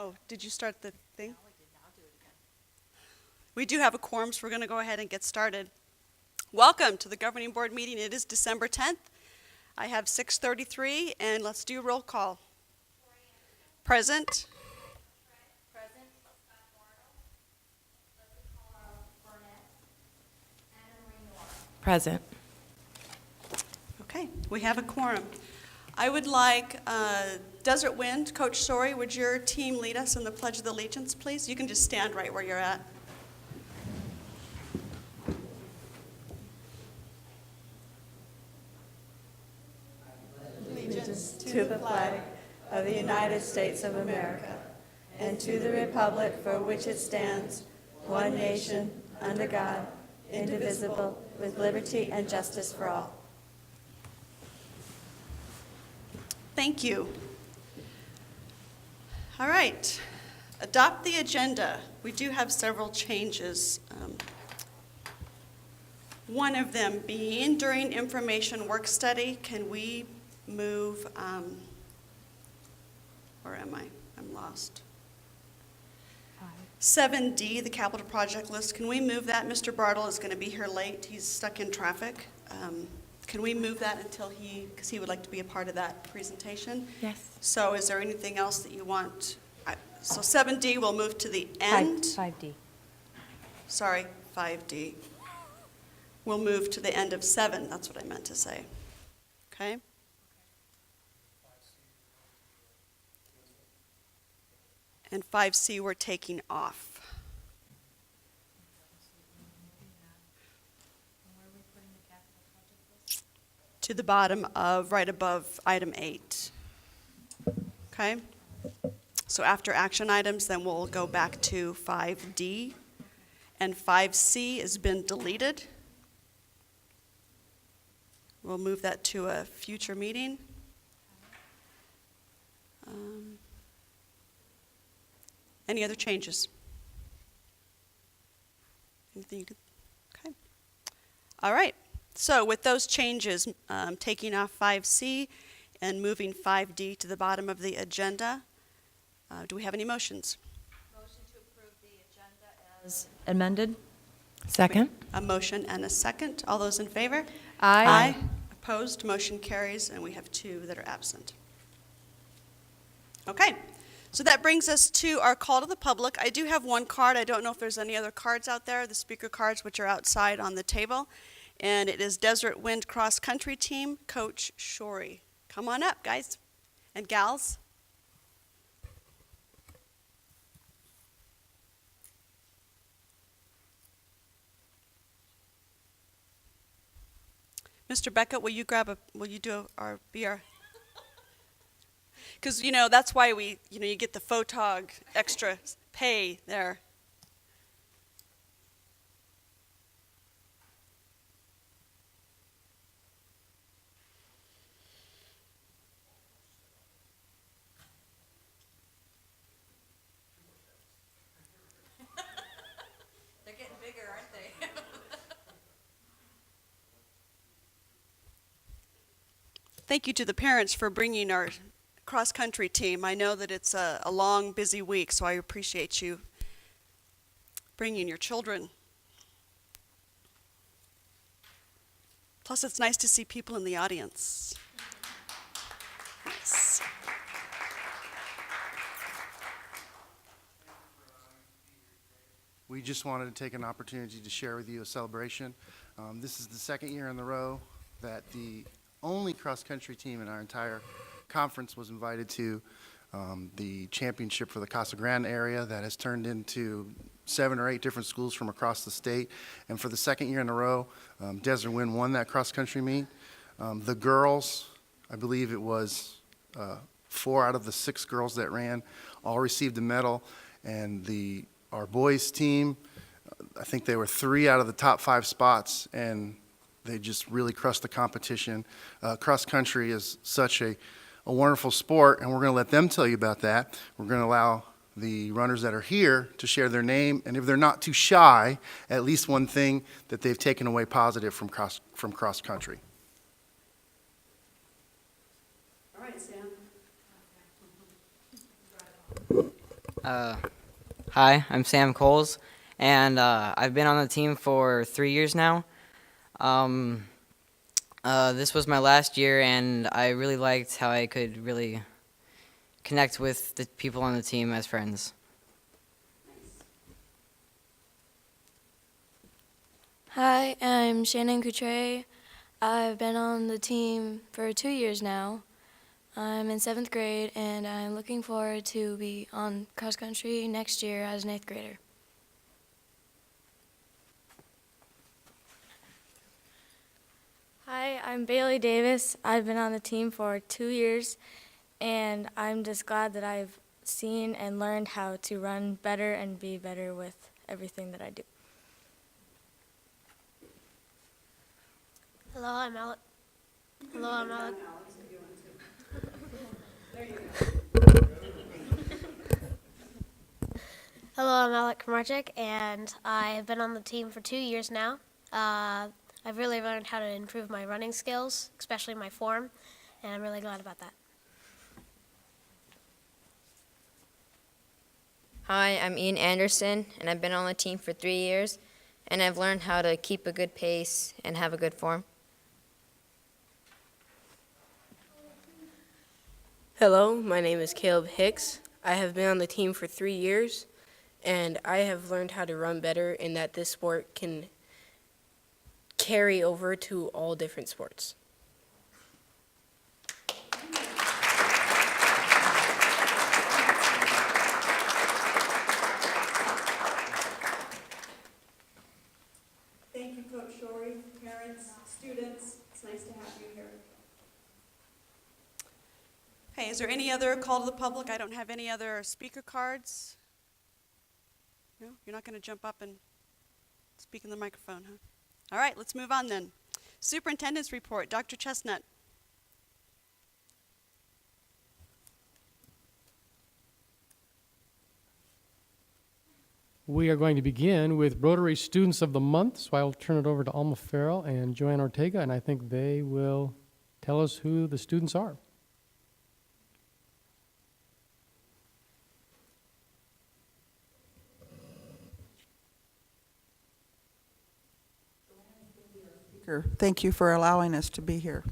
Oh, did you start the thing? We do have a quorum, so we're going to go ahead and get started. Welcome to the governing board meeting. It is December 10th. I have 6:33, and let's do a roll call. Present. Present. Okay, we have a quorum. I would like Desert Wind, Coach Sori, would your team lead us in the Pledge of Allegiance, please? You can just stand right where you're at. Allegiance to the flag of the United States of America and to the republic for which it stands, one nation, under God, indivisible, with liberty and justice for all. Thank you. All right. Adopt the agenda. We do have several changes. One of them being during information work study, can we move, where am I? I'm lost. 7D, the capital project list, can we move that? Mr. Bartle is going to be here late. He's stuck in traffic. Can we move that until because he would like to be a part of that presentation? Yes. So is there anything else that you want? So 7D will move to the end. 5D. Sorry, 5D. We'll move to the end of 7. That's what I meant to say. Okay? And 5C we're taking off. To the bottom of, right above item 8. Okay? So after action items, then we'll go back to 5D. And 5C has been deleted. We'll move that to a future meeting. Any other changes? Anything you could? Okay. All right. So with those changes, taking off 5C and moving 5D to the bottom of the agenda, do we have any motions? Motion to approve the agenda as amended. Second. A motion and a second. All those in favor? Aye. Opposed? Motion carries, and we have 2 that are absent. Okay. So that brings us to our call to the public. I do have one card. I don't know if there's any other cards out there, the speaker cards, which are outside on the table. And it is Desert Wind Cross Country Team, Coach Shorey. Come on up, guys and gals. Mr. Beckett, will you do our BR? Because, that's why you get the photog extra pay there. They're getting bigger, aren't they? Thank you to the parents for bringing our cross-country team. I know that it's a long, busy week, so I appreciate you bringing your children. Plus, it's nice to see people in the audience. Nice. We just wanted to take an opportunity to share with you a celebration. This is the second year in a row that the only cross-country team in our entire conference was invited to the championship for the Casa Grande area that has turned into 7 or 8 different schools from across the state. And for the second year in a row, Desert Wind won that cross-country meet. The girls, I believe it was 4 out of the 6 girls that ran, all received a medal. And our boys team, I think they were 3 out of the top 5 spots, and they just really crushed the competition. Cross-country is such a wonderful sport, and we're going to let them tell you about that. We're going to allow the runners that are here to share their name, and if they're not too shy, at least one thing that they've taken away positive from cross-country. All right, Sam. Hi, I'm Sam Coles, and I've been on the team for 3 years now. This was my last year, and I really liked how I could really connect with the people on the team as friends. Hi, I'm Shannon Coutre. I've been on the team for 2 years now. I'm in 7th grade, and I'm looking forward to be on cross country next year as an 8th grader. Hi, I'm Bailey Davis. I've been on the team for 2 years, and I'm just glad that I've seen and learned how to run better and be better with everything that I do. Hello, I'm Alec. Hello, I'm Alec. Hello, I'm Alec Kamarczyk, and I've been on the team for 2 years now. I've really learned how to improve my running skills, especially my form, and I'm really glad about that. Hi, I'm Ian Anderson, and I've been on the team for 3 years, and I've learned how to keep a good pace and have a good form. Hello, my name is Caleb Hicks. I have been on the team for 3 years, and I have learned how to run better in that this sport can carry over to all different sports. Thank you, Coach Shorey, parents, students. It's nice to have you here. Hey, is there any other call to the public? I don't have any other speaker cards. No, you're not going to jump up and speak in the microphone, huh? All right, let's move on then. Superintendent's report, Dr. Chestnut. We are going to begin with Rotary Students of the Month, so I'll turn it over to Alma Farrell and Joanne Ortega, and I think they will tell us who the students are. Thank you for allowing us to be here.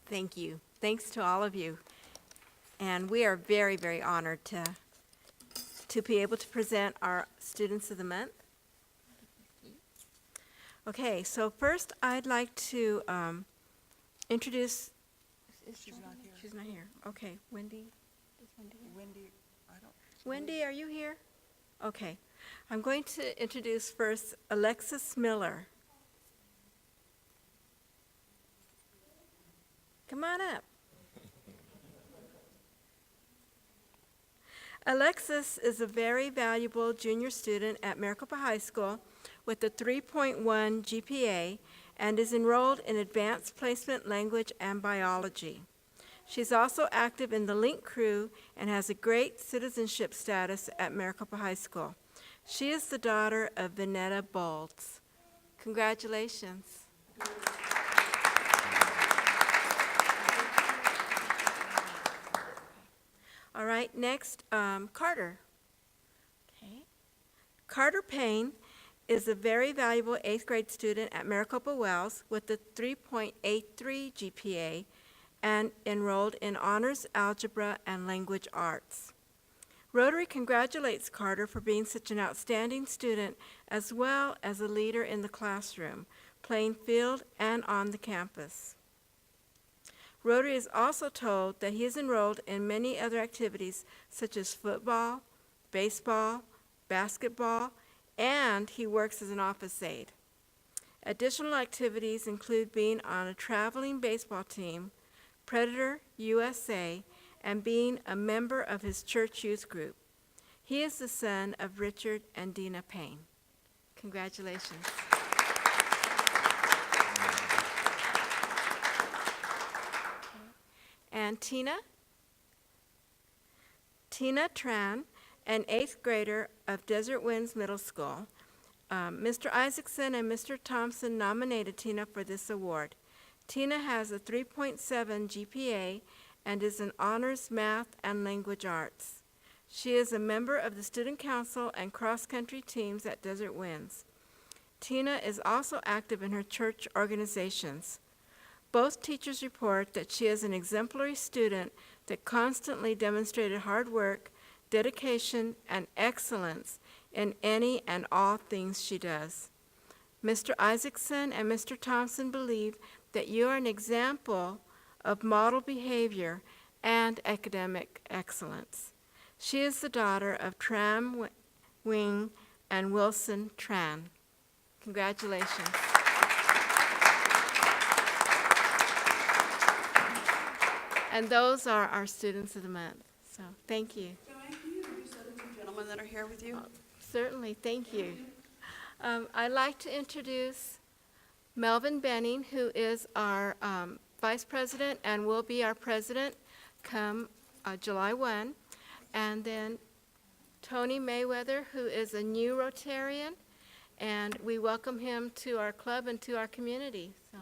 Thank you. Thanks to all of you. And we are very, very honored to be able to present our Students of the Month. Okay, so first I'd like to introduce. She's not here. She's not here. Okay, Wendy. Is Wendy here? Wendy, are you here? Okay. I'm going to introduce first Alexis Miller. Come on up. Alexis is a very valuable junior student at Maricopa High School with a 3.1 GPA and is enrolled in Advanced Placement Language and Biology. She's also active in the Link Crew and has a great citizenship status at Maricopa High School. She is the daughter of Vanetta Bolts. Congratulations. All right, next, Carter. Okay. Carter Payne is a very valuable 8th grade student at Maricopa Wells with a 3.83 GPA and enrolled in Honors Algebra and Language Arts. Rotary congratulates Carter for being such an outstanding student as well as a leader in the classroom, playing field and on the campus. Rotary is also told that he is enrolled in many other activities such as football, baseball, basketball, and he works as an office aide. Additional activities include being on a traveling baseball team, Predator USA, and being a member of his church youth group. He is the son of Richard and Dina Payne. Congratulations. And Tina Tran, an 8th grader of Desert Winds Middle School. Mr. Isaacson and Mr. Thompson nominated Tina for this award. Tina has a 3.7 GPA and is in honors math and language arts. She is a member of the student council and cross-country teams at Desert Winds. Tina is also active in her church organizations. Both teachers report that she is an exemplary student that constantly demonstrated hard work, dedication, and excellence in any and all things she does. Mr. Isaacson and Mr. Thompson believe that you are an example of model behavior and academic excellence. She is the daughter of Tram Wing and Wilson Tran. Congratulations. And those are our students of the month. So thank you. Joanne, can you introduce the other two gentlemen that are here with you? Certainly, thank you. I'd like to introduce Melvin Benning, who is our Vice President and will be our President come July 1. And then Tony Mayweather, who is a new Rotarian, and we welcome him to our club and to our community. So.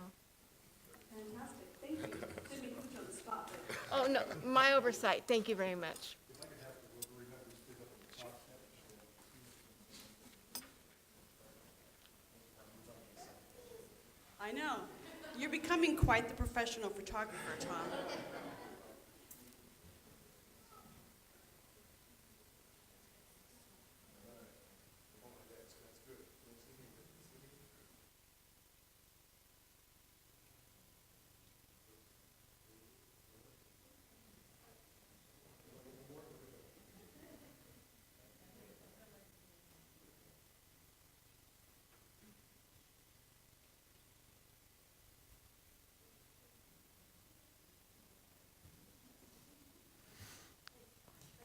Fantastic, thank you. Didn't mean to put you on the spot, but Oh, no, my oversight. Thank you very much. I know. You're becoming quite the professional photographer, Tom.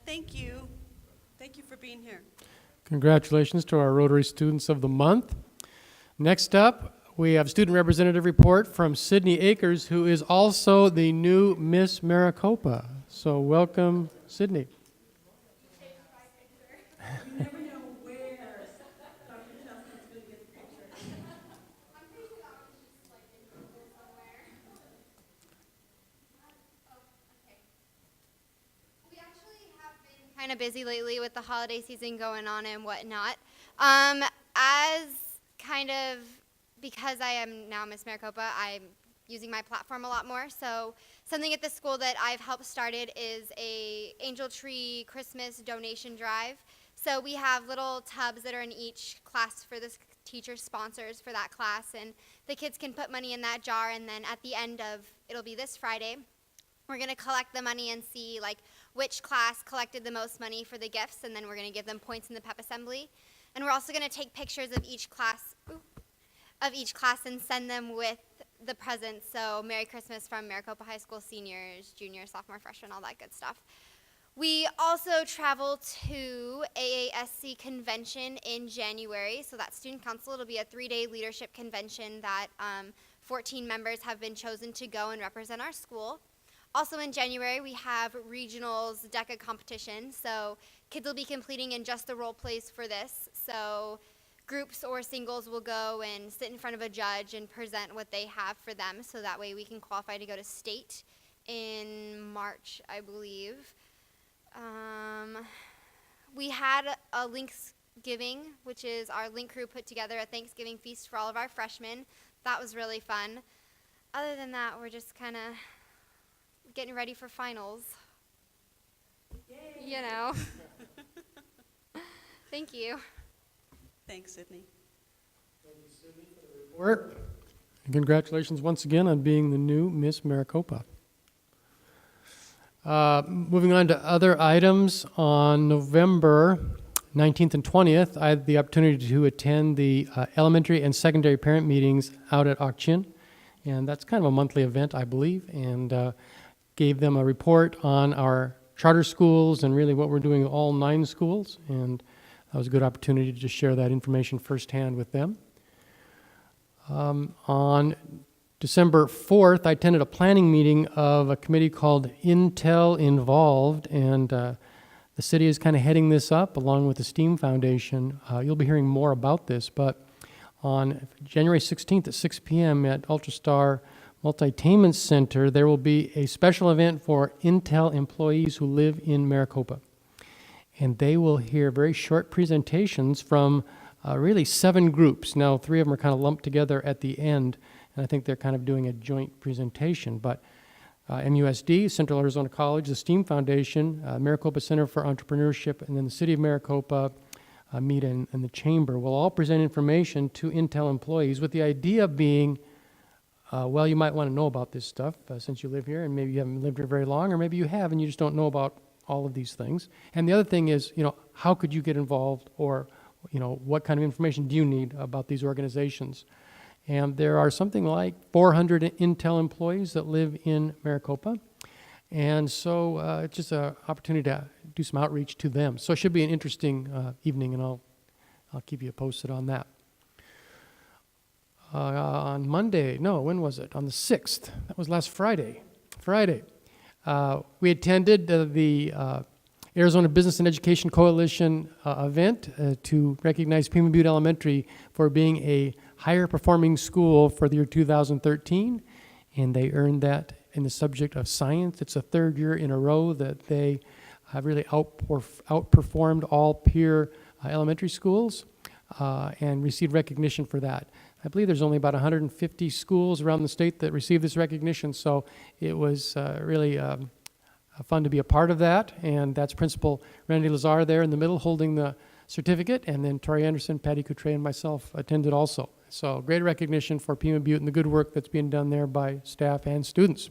Thank you. Thank you for being here. Congratulations to our Rotary Students of the Month. Next up, we have student representative report from Sydney Akers, who is also the new Miss Maricopa. So welcome, Sydney. you never know where Dr. Chestnut's going to get the picture. We actually have been kind of busy lately with the holiday season going on and whatnot. Because I am now Miss Maricopa, I'm using my platform a lot more. So something at the school that I've helped started is a Angel Tree Christmas donation drive. So we have little tubs that are in each class for this teacher sponsors for that class, and the kids can put money in that jar, and then at the end of, it'll be this Friday, we're going to collect the money and see like which class collected the most money for the gifts, and then we're going to give them points in the pep assembly. And we're also going to take pictures of each class and send them with the presents. So Merry Christmas from Maricopa High School seniors, juniors, sophomore, freshmen, all that good stuff. We also travel to AASC convention in January. So that's student council. It'll be a 3-day leadership convention that 14 members have been chosen to go and represent our school. Also in January, we have regionals DECA competition. So kids will be completing in just the role plays for this. So groups or singles will go and sit in front of a judge and present what they have for them, so that way we can qualify to go to state in March, I believe. We had a Linksgiving, which is our Link crew put together a Thanksgiving feast for all of our freshmen. That was really fun. Other than that, we're just kind of getting ready for finals. Yay. You know. Thank you. Thanks, Sydney. Report. And congratulations once again on being the new Miss Maricopa. Moving on to other items, on November 19th and 20th, I had the opportunity to attend the elementary and secondary parent meetings out at Auction, and that's kind of a monthly event, I believe, and gave them a report on our charter schools and really what we're doing at all 9 schools, and that was a good opportunity to just share that information firsthand with them. On December 4th, I attended a planning meeting of a committee called Intel Involved, and the city is kind of heading this up along with the STEAM Foundation. You'll be hearing more about this, but on January 16th at 6 p.m. at Ultrastar Multitainment Center, there will be a special event for Intel employees who live in Maricopa. And they will hear very short presentations from really 7 groups. Now, 3 of them are kind of lumped together at the end, and I think they're kind of doing a joint presentation. But MUSD, Central Arizona College, the STEAM Foundation, Maricopa Center for Entrepreneurship, and then the City of Maricopa, META, and the Chamber will all present information to Intel employees with the idea being, well, you might want to know about this stuff since you live here, and maybe you haven't lived here very long, or maybe you have and you just don't know about all of these things. And the other thing is, how could you get involved, or, what kind of information do you need about these organizations? And there are something like 400 Intel employees that live in Maricopa. And so it's just an opportunity to do some outreach to them. So it should be an interesting evening, and I'll keep you posted on that. On Monday, no, when was it? On the 6th. That was last Friday. We attended the Arizona Business and Education Coalition event to recognize Pima Butte Elementary for being a higher performing school for the year 2013, and they earned that in the subject of science. It's the 3rd year in a row that they have really outperformed all peer elementary schools and received recognition for that. I believe there's only about 150 schools around the state that receive this recognition, so it was really fun to be a part of that. And that's Principal Randy Lazar there in the middle holding the certificate, and then Tori Anderson, Patty Coutre, and myself attended also. So great recognition for Pima Butte and the good work that's being done there by staff and students.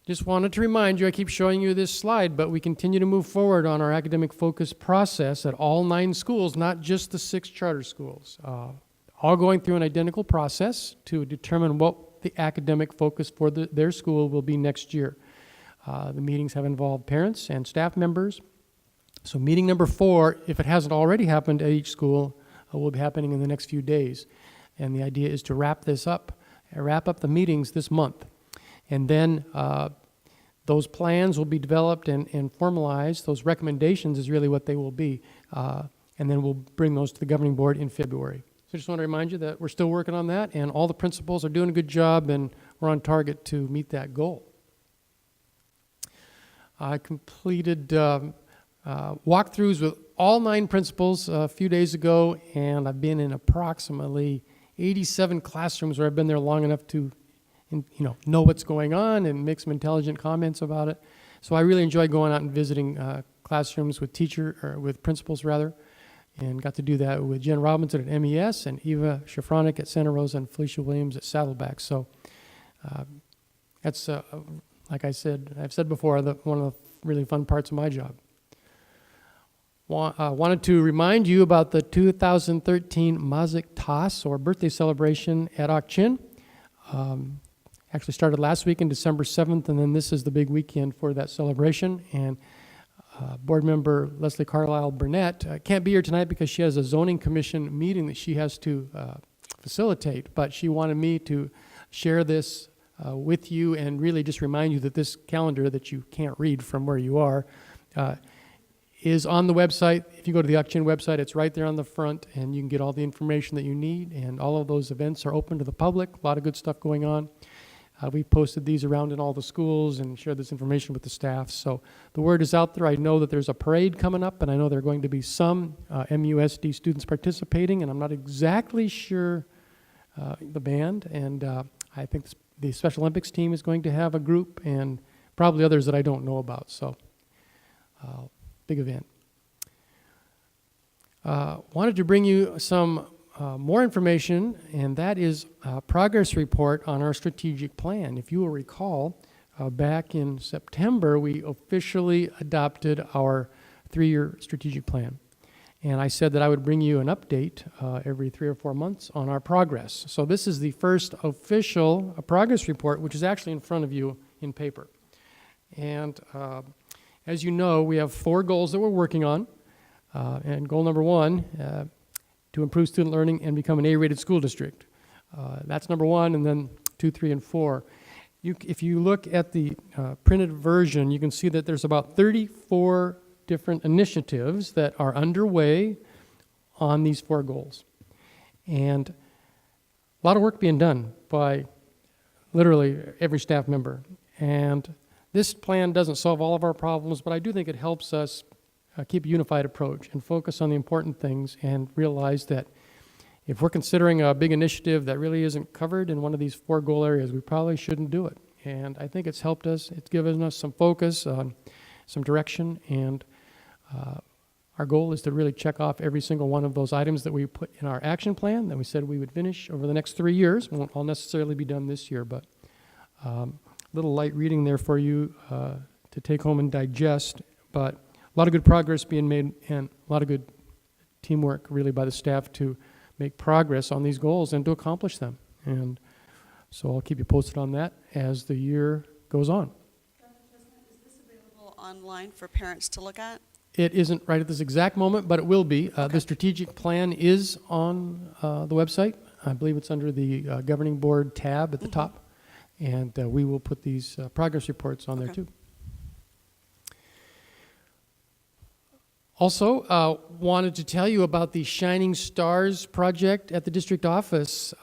Just wanted to remind you, I keep showing you this slide, but we continue to move forward on our academic focus process at all 9 schools, not just the 6 charter schools. All going through an identical process to determine what the academic focus for their school will be next year. The meetings have involved parents and staff members. So meeting number 4, if it hasn't already happened at each school, will be happening in the next few days. And the idea is to wrap up the meetings this month. And then those plans will be developed and formalized. Those recommendations is really what they will be. And then we'll bring those to the governing board in February. So I just want to remind you that we're still working on that, and all the principals are doing a good job, and we're on target to meet that goal. I completed walkthroughs with all 9 principals a few days ago, and I've been in approximately 87 classrooms where I've been there long enough to know what's going on and make some intelligent comments about it. So I really enjoy going out and visiting classrooms with principals rather, and got to do that with Jen Robinson at MES and Eva Shafronic at Santa Rosa and Felicia Williams at Saddleback. So that's, like I've said before, one of the really fun parts of my job. Wanted to remind you about the 2013 Mazik Tas, or birthday celebration at Ak-Chin. Actually started last week on December 7th, and then this is the big weekend for that celebration. And board member Leslie Carlisle Burnett can't be here tonight because she has a zoning commission meeting that she has to facilitate, but she wanted me to share this with you and really just remind you that this calendar that you can't read from where you are is on the website. If you go to the Ak-Chin website, it's right there on the front, and you can get all the information that you need, and all of those events are open to the public. A lot of good stuff going on. We've posted these around in all the schools and shared this information with the staff. So the word is out there. I know that there's a parade coming up, and I know there are going to be some MUSD students participating, and I'm not exactly sure the band. And I think the Special Olympics team is going to have a group, and probably others that I don't know about. So big event. Wanted to bring you some more information, and that is a progress report on our strategic plan. If you will recall, back in September, we officially adopted our 3-year strategic plan. And I said that I would bring you an update every 3 or 4 months on our progress. So this is the first official progress report, which is actually in front of you in paper. And as you know, we have 4 goals that we're working on. And goal number 1, to improve student learning and become an A-rated school district. That's number 1, and then 2, 3, and 4. If you look at the printed version, you can see that there's about 34 different initiatives that are underway on these 4 goals. And a lot of work being done by literally every staff member. And this plan doesn't solve all of our problems, but I do think it helps us keep a unified approach and focus on the important things and realize that if we're considering a big initiative that really isn't covered in one of these 4 goal areas, we probably shouldn't do it. And I think it's helped us. It's given us some focus, some direction, and our goal is to really check off every single one of those items that we put in our action plan that we said we would finish over the next 3 years. Won't all necessarily be done this year, but a little light reading there for you to take home and digest. But a lot of good progress being made and a lot of good teamwork really by the staff to make progress on these goals and to accomplish them. And so I'll keep you posted on that as the year goes on. Is this available online for parents to look at? It isn't right at this exact moment, but it will be. The strategic plan is on the website. I believe it's under the governing board tab at the top. And we will put these progress reports on there too. Also, wanted to tell you about the Shining Stars project at the district office.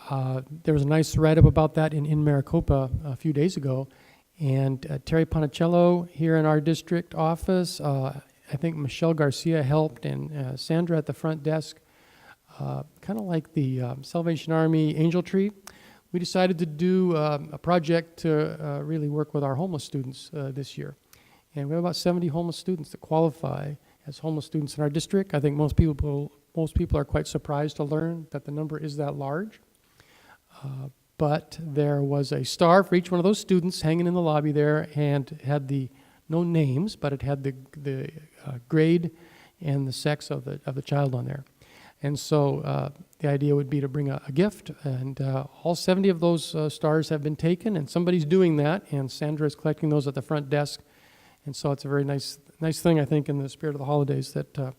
There was a nice write-up about that in Maricopa a few days ago. And Terry Ponicello here in our district office, I think Michelle Garcia helped, and Sandra at the front desk, kind of like the Salvation Army Angel Tree. We decided to do a project to really work with our homeless students this year. And we have about 70 homeless students that qualify as homeless students in our district. I think most people are quite surprised to learn that the number is that large. But there was a star for each one of those students hanging in the lobby there, and had no names, but it had the grade and the sex of the child on there. And so the idea would be to bring a gift, and all 70 of those stars have been taken, and somebody's doing that, and Sandra is collecting those at the front desk. And so it's a very nice thing, I think, in the spirit of the holidays that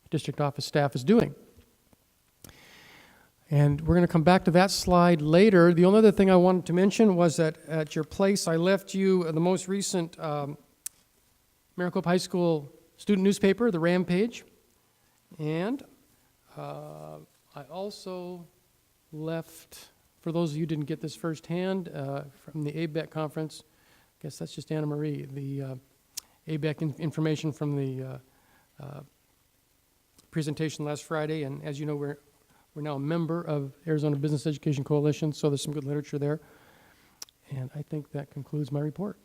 district office staff is doing. And we're going to come back to that slide later. The only other thing I wanted to mention was that at your place I left you the most recent Maricopa High School student newspaper, The Rampage. And I also left, for those of you who didn't get this firsthand, from the ABEC conference, I guess that's just Anna Marie, the ABEC information from the presentation last Friday. And as you know, we're now a member of Arizona Business Education Coalition, so there's some good literature there. And I think that concludes my report.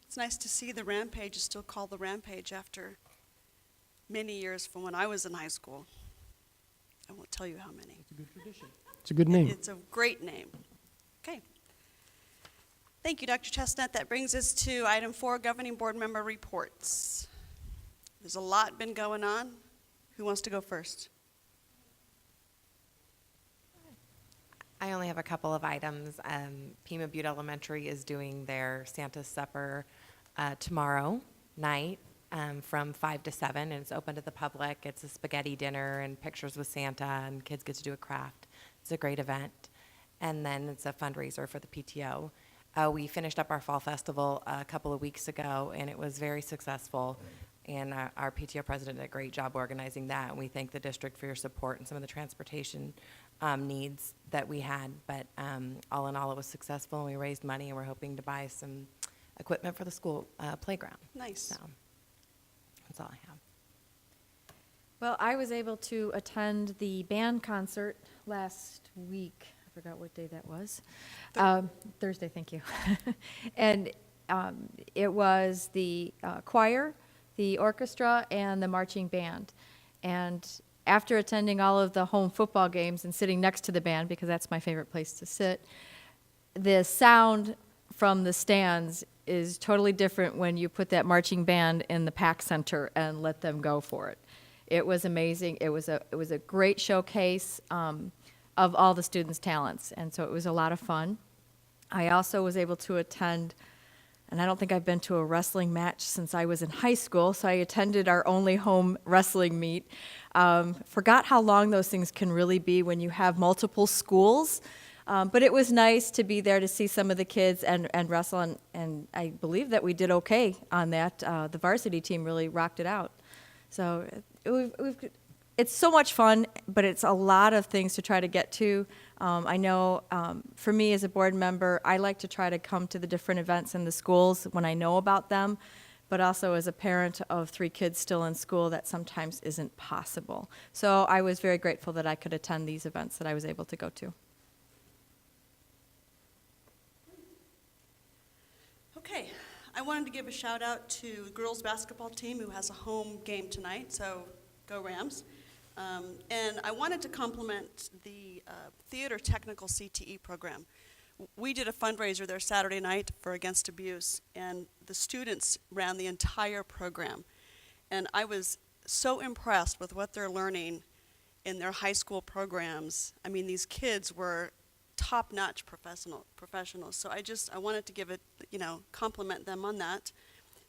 It's nice to see the Rampage is still called the Rampage after many years from when I was in high school. I won't tell you how many. It's a good tradition. It's a good name. It's a great name. Okay. Thank you, Dr. Chestnut. That brings us to item 4, governing board member reports. There's a lot been going on. Who wants to go first? I only have a couple of items. Pima Butte Elementary is doing their Santa Supper tomorrow night from 5 to 7, and it's open to the public. It's a spaghetti dinner and pictures with Santa, and kids get to do a craft. It's a great event. And then it's a fundraiser for the PTO. We finished up our fall festival a couple of weeks ago, and it was very successful. And our PTO president did a great job organizing that, and we thank the district for your support and some of the transportation needs that we had. But all in all, it was successful, and we raised money, and we're hoping to buy some equipment for the school playground. Nice. So that's all I have. Well, I was able to attend the band concert last week. I forgot what day that was. Thursday, thank you. And it was the choir, the orchestra, and the marching band. And after attending all of the home football games and sitting next to the band, because that's my favorite place to sit, the sound from the stands is totally different when you put that marching band in the PAC Center and let them go for it. It was amazing. It was a great showcase of all the students' talents, and so it was a lot of fun. I also was able to attend, and I don't think I've been to a wrestling match since I was in high school, so I attended our only home wrestling meet. Forgot how long those things can really be when you have multiple schools. But it was nice to be there to see some of the kids and wrestle, and I believe that we did okay on that. The varsity team really rocked it out. So we've it's so much fun, but it's a lot of things to try to get to. I know for me as a board member, I like to try to come to the different events in the schools when I know about them, but also as a parent of 3 kids still in school, that sometimes isn't possible. So I was very grateful that I could attend these events that I was able to go to. Okay, I wanted to give a shout out to the girls basketball team who has a home game tonight, so go Rams. And I wanted to compliment the Theater Technical CTE program. We did a fundraiser there Saturday night for Against Abuse, and the students ran the entire program. And I was so impressed with what they're learning in their high school programs. I mean, these kids were top-notch professionals. So I wanted to give it, compliment them on that.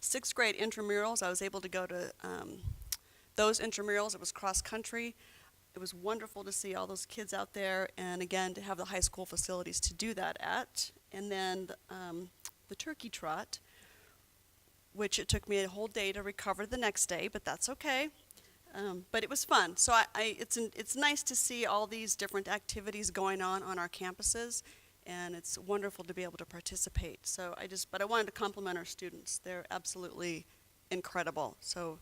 6th grade intramurals, I was able to go to those intramurals. It was cross-country. It was wonderful to see all those kids out there, and again, to have the high school facilities to do that at. And then the turkey trot, which it took me a whole day to recover the next day, but that's okay. But it was fun. So it's nice to see all these different activities going on our campuses, and it's wonderful to be able to participate. So but I wanted to compliment our students. They're absolutely incredible. So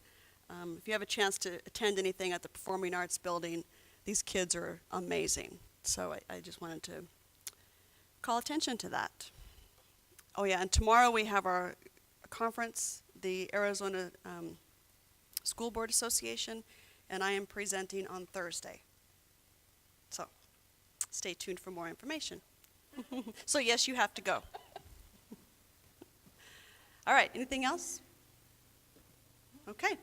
if you have a chance to attend anything at the Performing Arts Building, these kids are amazing. So I just wanted to call attention to that. Oh yeah, and tomorrow we have our conference, the Arizona School Board Association, and I am presenting on Thursday. So stay tuned for more information. So yes, you have to go. All right, anything else? Okay.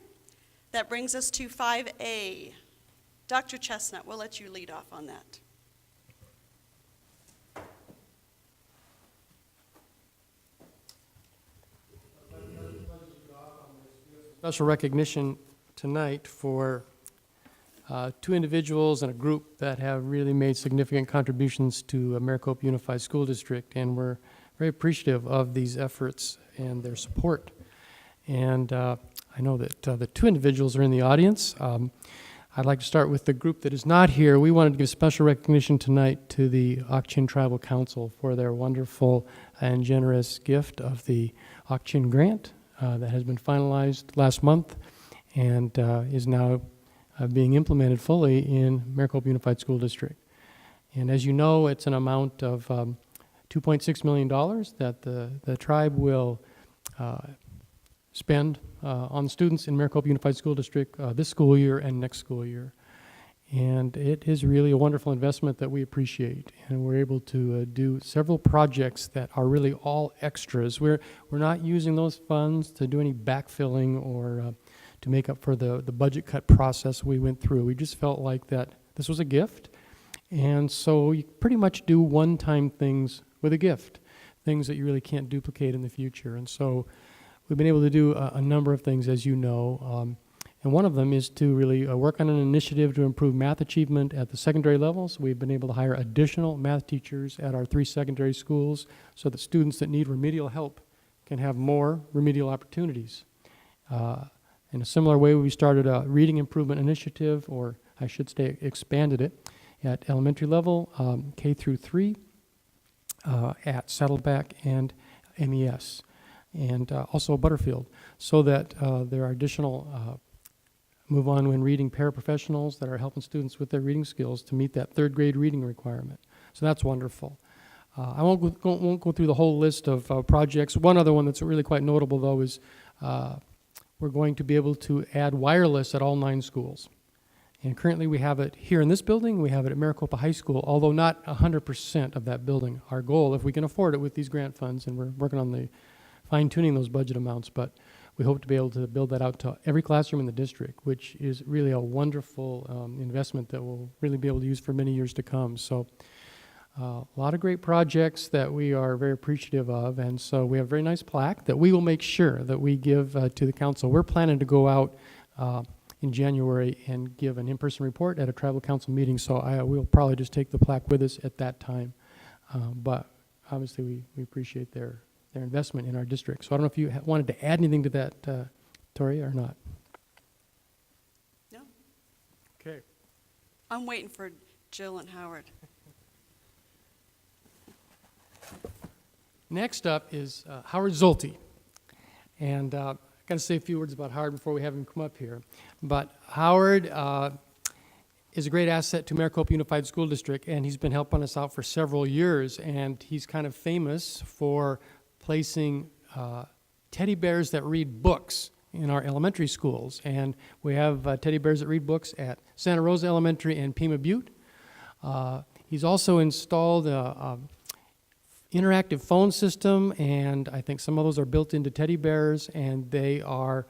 That brings us to 5A. Dr. Chestnut, we'll let you lead off on that. Special recognition tonight for 2 individuals and a group that have really made significant contributions to Maricopa Unified School District, and we're very appreciative of these efforts and their support. And I know that the 2 individuals are in the audience. I'd like to start with the group that is not here. We wanted to give special recognition tonight to the Ak-Chin Tribal Council for their wonderful and generous gift of the Ak-Chin grant that has been finalized last month and is now being implemented fully in Maricopa Unified School District. And as you know, it's an amount of $2.6 million that the tribe will spend on students in Maricopa Unified School District this school year and next school year. And it is really a wonderful investment that we appreciate. And we're able to do several projects that are really all extras. We're not using those funds to do any backfilling or to make up for the budget cut process we went through. We just felt like that this was a gift. And so you pretty much do one-time things with a gift, things that you really can't duplicate in the future. And so we've been able to do a number of things, as you know. And one of them is to really work on an initiative to improve math achievement at the secondary levels. We've been able to hire additional math teachers at our 3 secondary schools so that students that need remedial help can have more remedial opportunities. In a similar way, we started a reading improvement initiative, or I should say expanded it, at elementary level, K through 3, at Saddleback and MES, and also Butterfield, so that there are additional move on when reading paraprofessionals that are helping students with their reading skills to meet that 3rd grade reading requirement. So that's wonderful. I won't go through the whole list of projects. One other one that's really quite notable, though, is we're going to be able to add wireless at all 9 schools. And currently we have it here in this building, we have it at Maricopa High School, although not 100% of that building. Our goal, if we can afford it with these grant funds, and we're working on the fine-tuning those budget amounts, but we hope to be able to build that out to every classroom in the district, which is really a wonderful investment that we'll really be able to use for many years to come. So a lot of great projects that we are very appreciative of, and so we have a very nice plaque that we will make sure that we give to the council. We're planning to go out in January and give an in-person report at a tribal council meeting, so we'll probably just take the plaque with us at that time. But obviously we appreciate their investment in our district. So I don't know if you wanted to add anything to that, Tori, or not. No. Okay. I'm waiting for Jill and Howard. Next up is Howard Zulte. And I've got to say a few words about Howard before we have him come up here. But Howard is a great asset to Maricopa Unified School District, and he's been helping us out for several years. And he's kind of famous for placing teddy bears that read books in our elementary schools. And we have teddy bears that read books at Santa Rosa Elementary and Pima Butte. He's also installed a interactive phone system, and I think some of those are built into teddy bears, and they are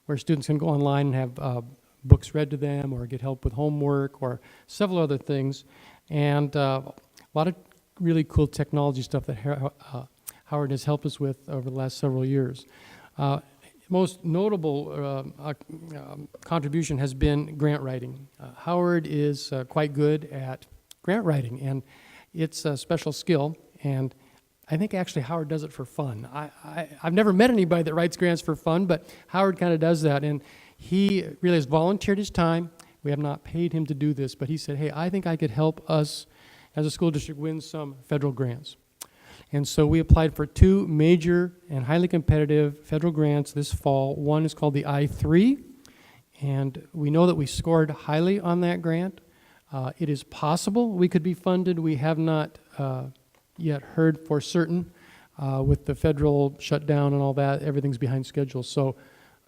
where students can go online and have books read to them or get help with homework or several other things. And a lot of really cool technology stuff that Howard has helped us with over the last several years. Most notable contribution has been grant writing. Howard is quite good at grant writing, and it's a special skill, and I think actually Howard does it for fun. I've never met anybody that writes grants for fun, but Howard kind of does that, and he really has volunteered his time. We have not paid him to do this, but he said, hey, I think I could help us as a school district win some federal grants. And so we applied for 2 major and highly competitive federal grants this fall. One is called the I-3, and we know that we scored highly on that grant. It is possible we could be funded. We have not yet heard for certain. With the federal shutdown and all that, everything's behind schedule. So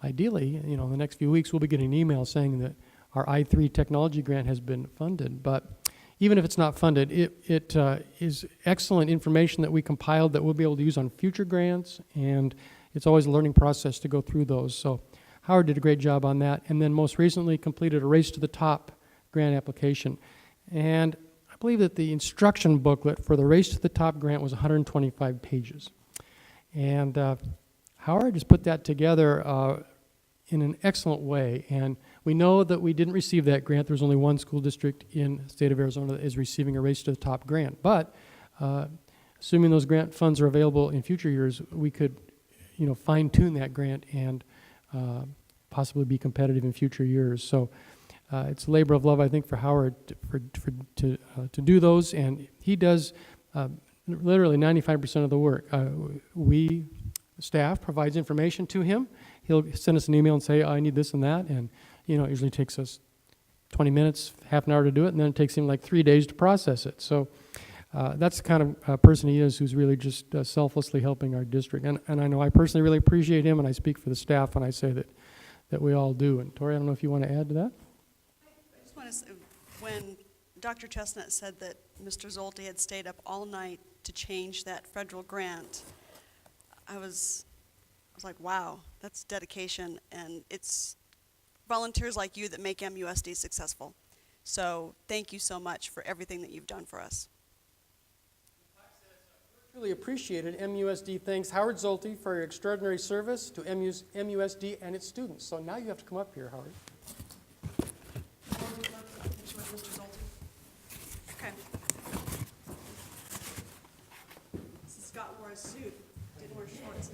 ideally, in the next few weeks, we'll be getting an email saying that our I-3 technology grant has been funded. But even if it's not funded, it is excellent information that we compiled that we'll be able to use on future grants, and it's always a learning process to go through those. So Howard did a great job on that, and then most recently completed a Race to the Top grant application. And I believe that the instruction booklet for the Race to the Top grant was 125 pages. And Howard has put that together in an excellent way, and we know that we didn't receive that grant. There's only one school district in the state of Arizona that is receiving a Race to the Top grant. But assuming those grant funds are available in future years, we could, fine-tune that grant and possibly be competitive in future years. So it's a labor of love, I think, for Howard to do those, and he does literally 95% of the work. We, staff, provides information to him. He'll send us an email and say, I need this and that, and it usually takes us 20 minutes, half an hour to do it, and then it takes him like 3 days to process it. So that's the kind of person he is, who's really just selflessly helping our district. And I know I personally really appreciate him, and I speak for the staff when I say that we all do. And Tori, I don't know if you want to add to that? I just want to say, when Dr. Chestnut said that Mr. Zulte had stayed up all night to change that federal grant, I was like, wow, that's dedication, and it's volunteers like you that make MUSD successful. So thank you so much for everything that you've done for us. Really appreciated. MUSD thanks Howard Zulte for your extraordinary service to MUSD and its students. So now you have to come up here, Howard. Okay. Scott wore a suit, didn't wear shorts.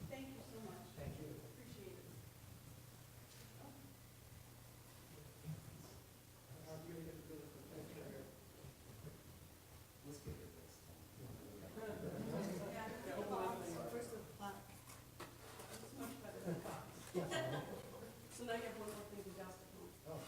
Thank you so much. Thank you. Appreciate it. So now you have one more thing to dust at home.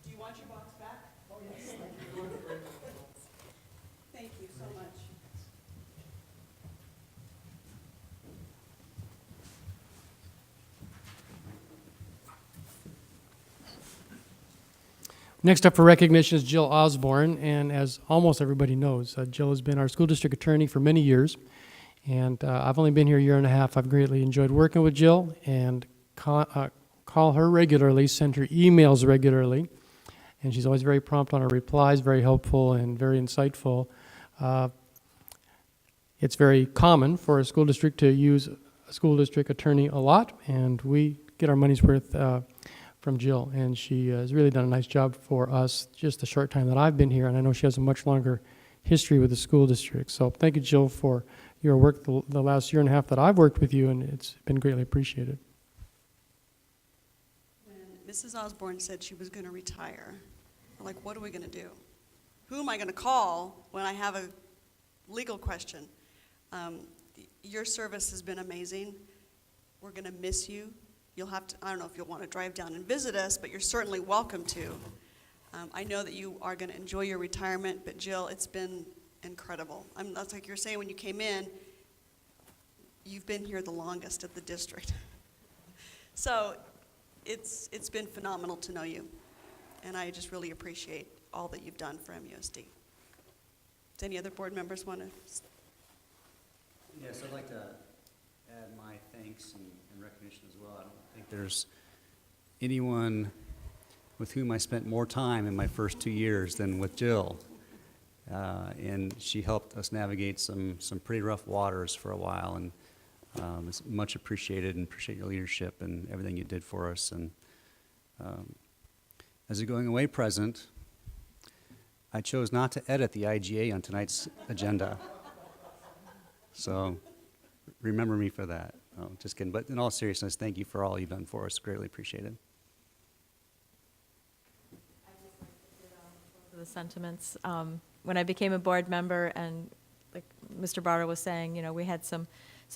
Do you want your box back? Oh, yes. Thank you so much. Next up for recognition is Jill Osborne, and as almost everybody knows, Jill has been our school district attorney for many years, and I've only been here a year and a half. I've greatly enjoyed working with Jill, and call her regularly, send her emails regularly, and she's always very prompt on her replies, very helpful and very insightful. It's very common for a school district to use a school district attorney a lot, and we get our money's worth from Jill, and she has really done a nice job for us just the short time that I've been here, and I know she has a much longer history with the school district. So thank you, Jill, for your work the last year and a half that I've worked with you, and it's been greatly appreciated. When Mrs. Osborne said she was going to retire, I'm like, what are we going to do? Who am I going to call when I have a legal question? Your service has been amazing. We're going to miss you. You'll have to, I don't know if you'll want to drive down and visit us, but you're certainly welcome to. I know that you are going to enjoy your retirement, but Jill, it's been incredible. That's like you're saying when you came in, you've been here the longest at the district. So it's been phenomenal to know you, and I just really appreciate all that you've done for MUSD. Does any other board members want to? Yes, I'd like to add my thanks and recognition as well. I don't think there's anyone with whom I spent more time in my first 2 years than with Jill. And she helped us navigate some pretty rough waters for a while, and it's much appreciated, and appreciate your leadership and everything you did for us. And as a going away present, I chose not to edit the IGA on tonight's agenda. So remember me for that. No, just kidding. But in all seriousness, thank you for all you've done for us. Greatly appreciated. The sentiments. When I became a board member, and like Mr. Barter was saying, you know, we had some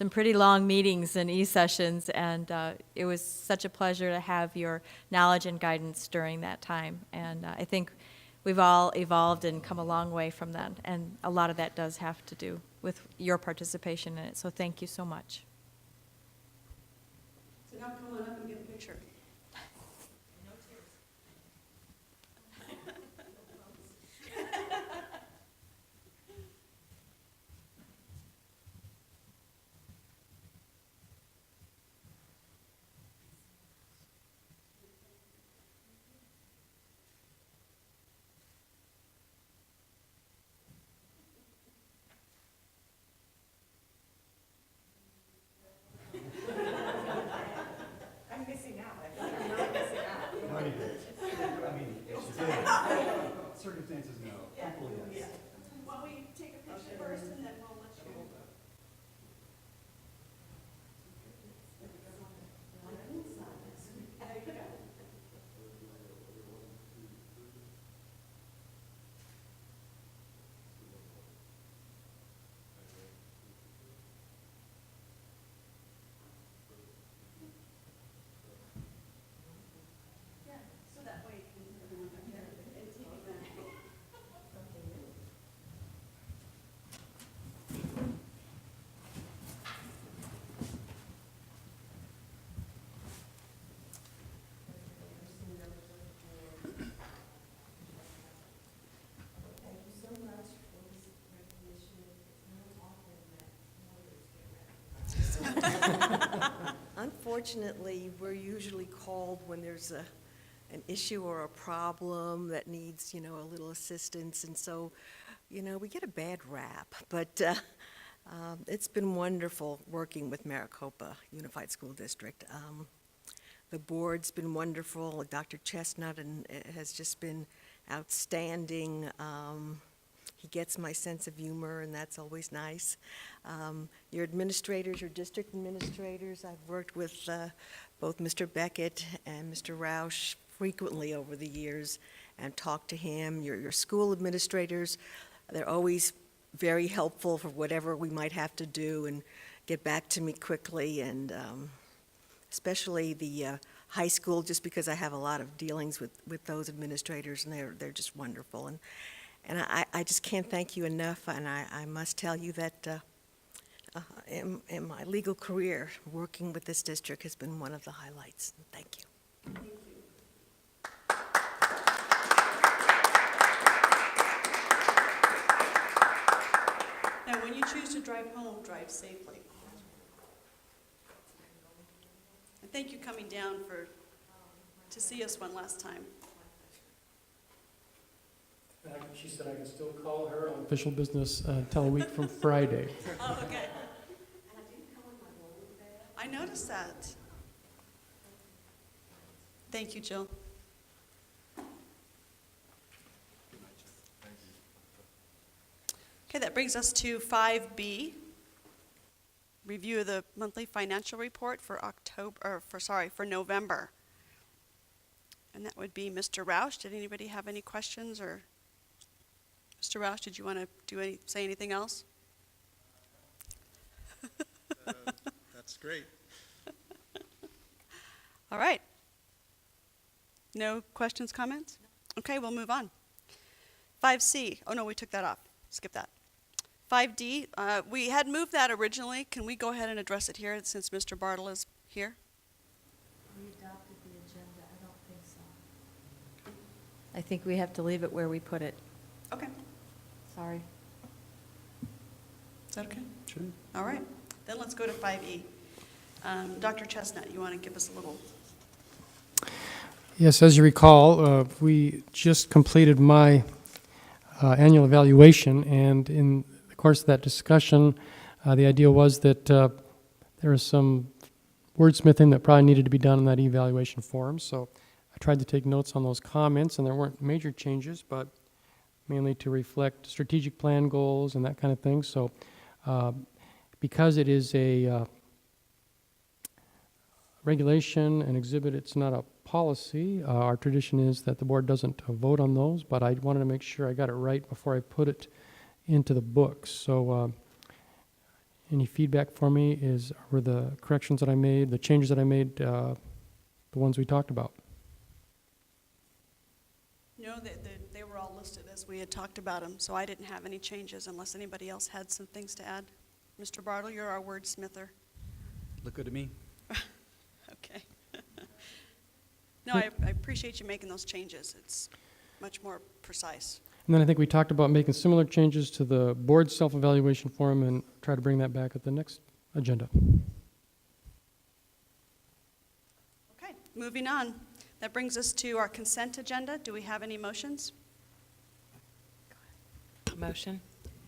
pretty long meetings and e-sessions, and it was such a pleasure to have your knowledge and guidance during that time. And I think we've all evolved and come a long way from that, and a lot of that does have to do with your participation in it. So thank you so much. So now come on up and get a picture. No tears. Circumstances, no. People, yes. Why don't we take a picture first, and then we'll let you. Yeah, so that way everyone can hear it. And TV man. Unfortunately, we're usually called when there's an issue or a problem that needs, you know, a little assistance, and so, you know, we get a bad rap. But it's been wonderful working with Maricopa Unified School District. The board's been wonderful. Dr. Chestnut has just been outstanding. He gets my sense of humor, and that's always nice. Your administrators, your district administrators, I've worked with both Mr. Beckett and Mr. Roush frequently over the years and talked to him. Your school administrators, they're always very helpful for whatever we might have to do and get back to me quickly, and especially the high school, just because I have a lot of dealings with those administrators, and they're just wonderful. And I just can't thank you enough, and I must tell you that in my legal career, working with this district has been one of the highlights. Thank you. Thank you. Now, when you choose to drive home, drive safely. And thank you coming down to see us one last time. She said I can still call her on official business until a week from Friday. Oh, okay. I noticed that. Thank you, Jill. Okay, that brings us to 5B, review of the monthly financial report for for November. And that would be Mr. Roush. Did anybody have any questions, or Mr. Roush, did you want to say anything else? That's great. All right. No questions, comments? Okay, we'll move on. 5C. Oh, no, we took that off. Skip that. 5D, we had moved that originally. Can we go ahead and address it here since Mr. Bartle is here? We adopted the agenda. I don't think so. I think we have to leave it where we put it. Okay. Sorry. Is that okay? Sure. All right. Then let's go to 5E. Dr. Chestnut, you want to give us a little? Yes, as you recall, we just completed my annual evaluation, and in the course of that discussion, the idea was that there was some wordsmithing that probably needed to be done in that evaluation form. So I tried to take notes on those comments, and there weren't major changes, but mainly to reflect strategic plan goals and that kind of thing. So because it is a regulation and exhibit, it's not a policy. Our tradition is that the board doesn't vote on those, but I wanted to make sure I got it right before I put it into the books. So any feedback for me were the corrections that I made, the changes that I made, the ones we talked about. No, they were all listed as we had talked about them, so I didn't have any changes unless anybody else had some things to add. Mr. Bartle, you're our wordsmither. Look good to me. Okay. No, I appreciate you making those changes. It's much more precise. And then I think we talked about making similar changes to the board self-evaluation form and try to bring that back at the next agenda. Okay, moving on. That brings us to our consent agenda. Do we have any motions? Motion?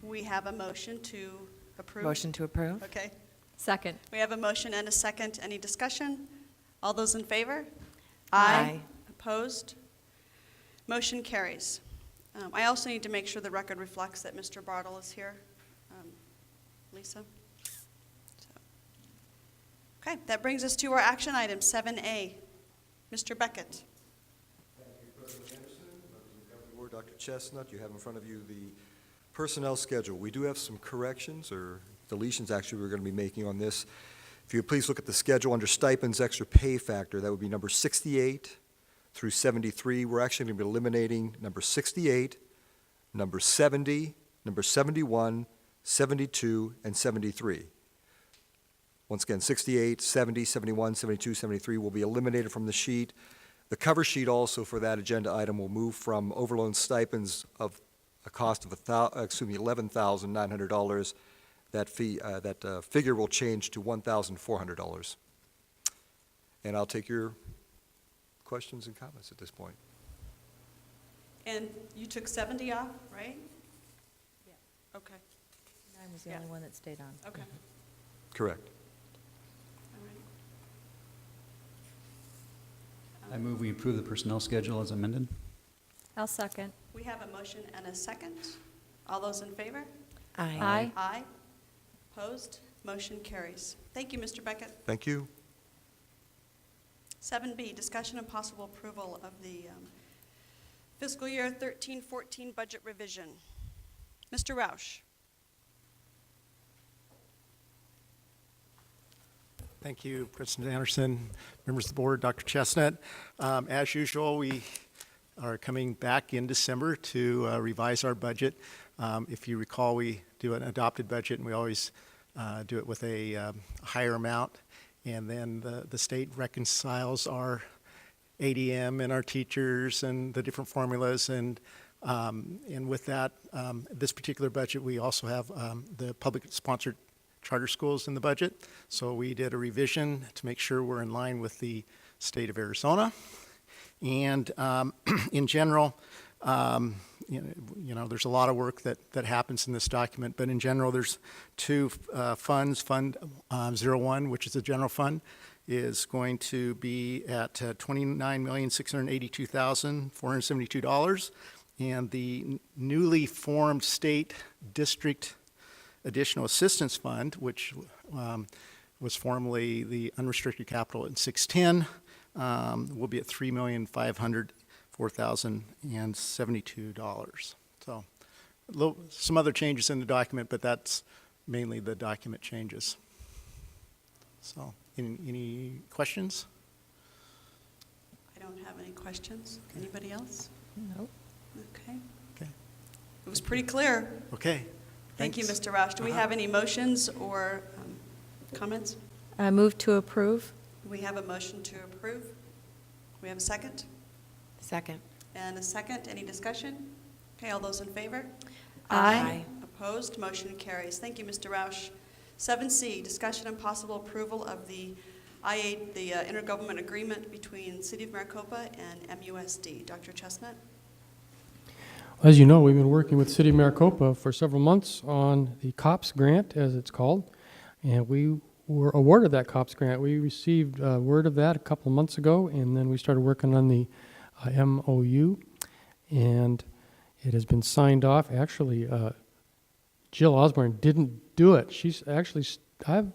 We have a motion to approve. Motion to approve? Okay. Second. We have a motion and a second. Any discussion? All those in favor? Aye. Opposed? Motion carries. I also need to make sure the record reflects that Mr. Bartle is here. Lisa? Okay, that brings us to our action item, 7A. Mr. Beckett. Thank you, President Anderson, members of the Governing Board, Dr. Chestnut. You have in front of you the personnel schedule. We do have some corrections or deletions, actually, we're going to be making on this. If you would please look at the schedule under stipends extra pay factor, that would be number 68 through 73. We're actually going to be eliminating number 68, number 70, number 71, 72, and 73. Once again, 68, 70, 71, 72, 73 will be eliminated from the sheet. The cover sheet also for that agenda item will move from overload stipends of a cost of $11,900. That figure will change to $1,400. And I'll take your questions and comments at this point. And you took 70 off, right? Yeah. Okay. Mine was the Yeah. only one that stayed on. Okay. Correct. All right. I move we approve the personnel schedule as amended. I'll second. We have a motion and a second. All those in favor? Aye. Aye. Aye. Opposed? Motion carries. Thank you, Mr. Beckett. Thank you. 7B, discussion and possible approval of the fiscal year 13-14 budget revision. Mr. Roush. Thank you, President Anderson, members of the board, Dr. Chestnut. As usual, we are coming back in December to revise our budget. If you recall, we do an adopted budget, and we always do it with a higher amount. And then the state reconciles our ADM and our teachers and the different formulas. And with that, this particular budget, we also have the public-sponsored charter schools in the budget. So we did a revision to make sure we're in line with the state of Arizona. And in general, there's a lot of work that happens in this document, but in general, there's two funds. Fund 01, which is the general fund, is going to be at $29,682,472, and the newly formed state district additional assistance fund, which was formerly the unrestricted capital at 610, will be at $3,504,072. So some other changes in the document, but that's mainly the document changes. So any questions? I don't have any questions. Anybody else? Nope. Okay. Okay. It was pretty clear. Okay. Thank you, Thanks. Mr. Roush. Do we have any motions or comments? I move to approve. We have a motion to approve. We have a second? Second. And a second. Any discussion? Okay, all those in favor? Aye. Opposed? Motion carries. Thank you, Mr. Roush. 7C, discussion and possible approval of the intergovernment agreement between City of Maricopa and MUSD. Dr. Chestnut? As you know, we've been working with City of Maricopa for several months on the COPS grant, as it's called, and we were awarded that COPS grant. We received word of that a couple of months ago, and then we started working on the MOU, and it has been signed off. Actually, Jill Osborne didn't do it. She's actually, I've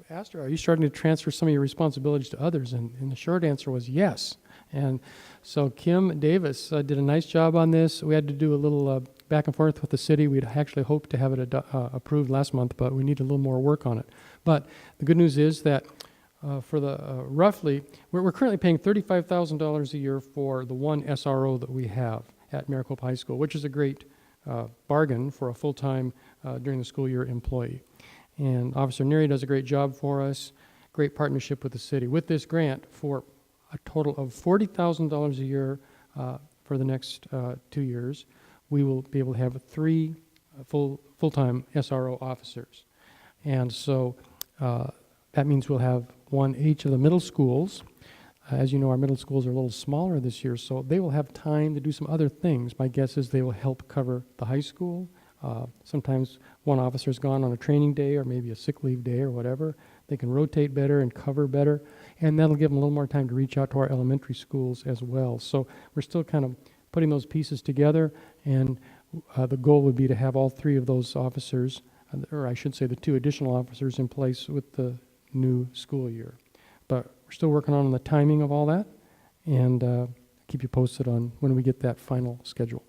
asked her, are you starting to transfer some of your responsibilities to others? And the short answer was yes. And so Kim Davis did a nice job on this. We had to do a little back and forth with the city. We'd actually hoped to have it approved last month, but we need a little more work on it. But the good news is that for the roughly, we're currently paying $35,000 a year for the one SRO that we have at Maricopa High School, which is a great bargain for a full-time during the school year employee. And Officer Neary does a great job for us, great partnership with the city. With this grant, for a total of $40,000 a year for the next 2 years, we will be able to have 3 full-time SRO officers. And so that means we'll have one each of the middle schools. As you know, our middle schools are a little smaller this year, so they will have time to do some other things. My guess is they will help cover the high school. Sometimes one officer's gone on a training day or maybe a sick leave day or whatever. They can rotate better and cover better, and that'll give them a little more time to reach out to our elementary schools as well. So we're still kind of putting those pieces together, and the goal would be to have all 3 of those officers, or I should say the 2 additional officers in place with the new school year. But we're still working on the timing of all that, and keep you posted on when we get that final schedule.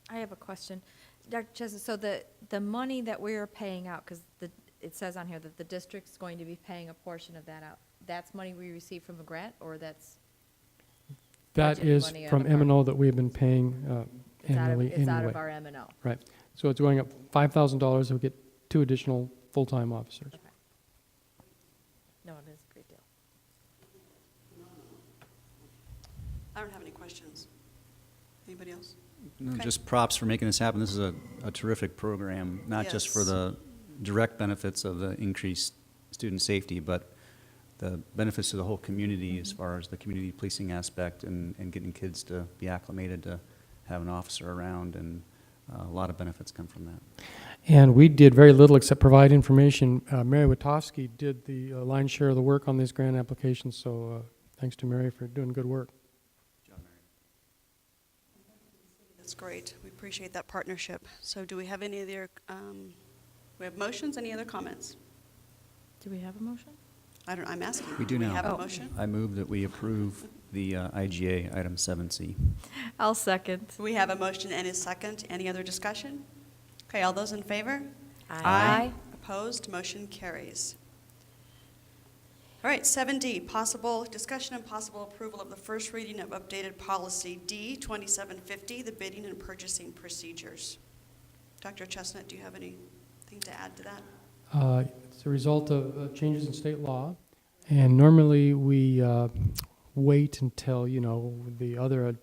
I have a question. Dr. Chesney, so the money that we're paying out, because it says on here that the district's going to be paying a portion of that out, that's money we receive from a grant, or that's That budgeted is money out from of our- M&O that we have been paying annually It's out anyway. of our M&O. Right. So it's going up $5,000, and we get 2 additional full-time officers. Okay. No, it is a great deal. I don't have any questions. Anybody else? No, Okay. just props for making this happen. This is a terrific program, not just for Yes. the direct benefits of the increased student safety, but the benefits to the whole community as far as the community policing aspect and getting kids to be acclimated to have an officer around, and a lot of benefits come from that. And we did very little except provide information. Mary Witowski did the lion's share of the work on this grant application, so thanks to Mary for doing good work. That's great. We appreciate that partnership. So do we have any other, we have motions, any other comments? Do we have a motion? I'm asking. We do now. We have a Oh. motion? I move that we approve the IGA, item 7C. I'll second. We have a motion and a second. Any other discussion? Okay, all those in favor? Aye. Opposed? Motion carries. All right, 7D, discussion and possible approval of the first reading of updated policy D 2750, the bidding and purchasing procedures. Dr. Chestnut, do you have anything to add to that? It's a result of changes in state law, and normally we wait until, the other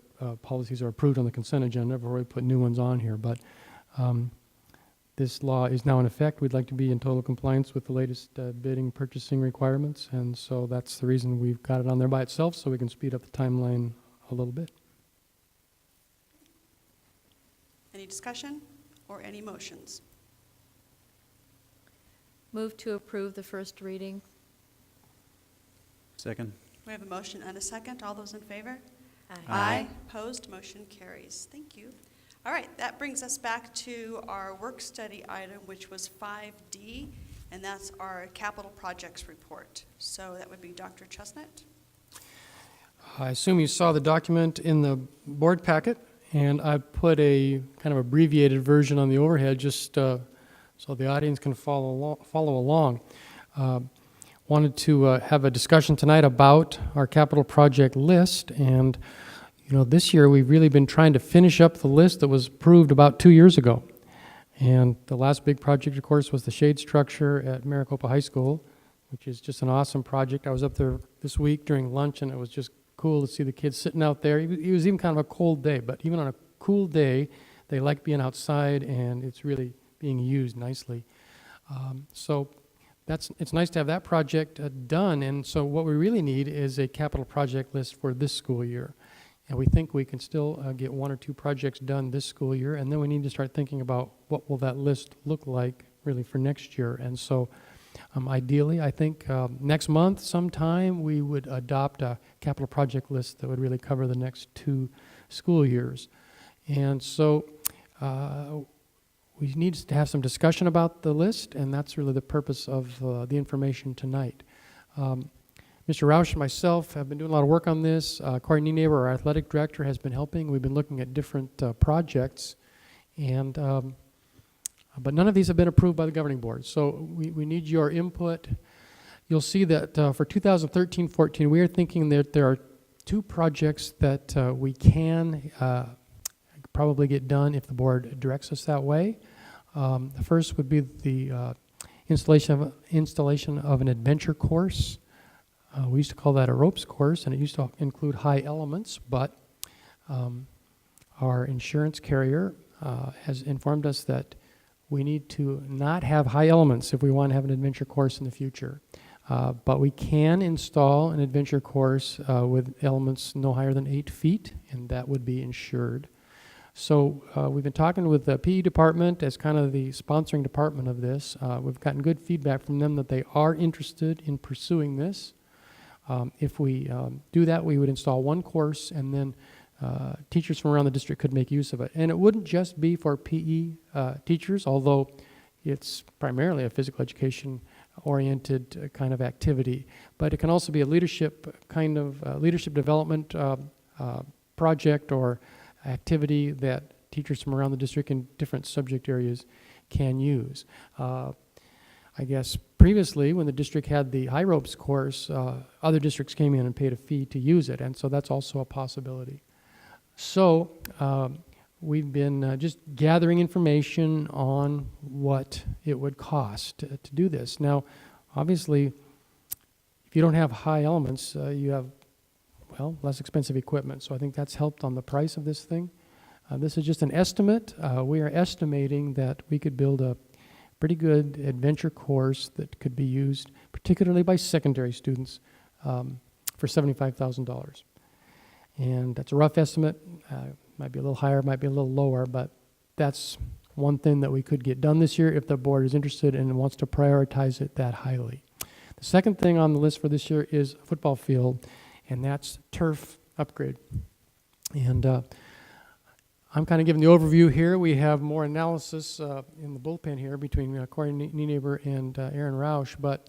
policies are approved on the consent agenda before we put new ones on here, but this law is now in effect. We'd like to be in total compliance with the latest bidding purchasing requirements, and so that's the reason we've got it on there by itself, so we can speed up the timeline a little bit. Any discussion or any motions? Move to approve the first reading. Second. We have a motion and a second. All those in favor? Aye. Opposed? Motion carries. Thank you. All right, that brings us back to our work study item, which was 5D, and that's our capital projects report. So that would be Dr. Chestnut. I assume you saw the document in the board packet, and I put a kind of abbreviated version on the overhead just so the audience can follow along. Wanted to have a discussion tonight about our capital project list, and this year we've really been trying to finish up the list that was approved about 2 years ago. And the last big project, of course, was the shade structure at Maricopa High School, which is just an awesome project. I was up there this week during lunch, and it was just cool to see the kids sitting out there. It was even kind of a cold day, but even on a cool day, they like being outside, and it's really being used nicely. So it's nice to have that project done, and so what we really need is a capital project list for this school year. And we think we can still get 1 or 2 projects done this school year, and then we need to start thinking about what will that list look like really for next year. And so ideally, I think next month sometime we would adopt a capital project list that would really cover the next 2 school years. And so we need to have some discussion about the list, and that's really the purpose of the information tonight. Mr. Roush and myself have been doing a lot of work on this. Corey Nienaber, our athletic director, has been helping. We've been looking at different projects, and but none of these have been approved by the governing board. So we need your input. You'll see that for 2013-14, we are thinking that there are 2 projects that we can probably get done if the board directs us that way. The first would be the installation of an adventure course. We used to call that a ropes course, and it used to include high elements, but our insurance carrier has informed us that we need to not have high elements if we want to have an adventure course in the future. But we can install an adventure course with elements no higher than 8 feet, and that would be insured. So we've been talking with the PE department as kind of the sponsoring department of this. We've gotten good feedback from them that they are interested in pursuing this. If we do that, we would install 1 course, and then teachers from around the district could make use of it. And it wouldn't just be for PE teachers, although it's primarily a physical education oriented kind of activity, but it can also be a leadership kind of leadership development project or activity that teachers from around the district in different subject areas can use. I guess previously when the district had the high ropes course, other districts came in and paid a fee to use it, and so that's also a possibility. So we've been just gathering information on what it would cost to do this. Now, obviously, if you don't have high elements, you have, well, less expensive equipment. So I think that's helped on the price of this thing. This is just an estimate. We are estimating that we could build a pretty good adventure course that could be used, particularly by secondary students, for $75,000. And that's a rough estimate. Might be a little higher, might be a little lower, but that's one thing that we could get done this year if the board is interested and wants to prioritize it that highly. The second thing on the list for this year is a football field, and that's turf upgrade. And I'm kind of giving the overview here. We have more analysis in the bullpen here between Corey Nienaber and Aaron Roush, but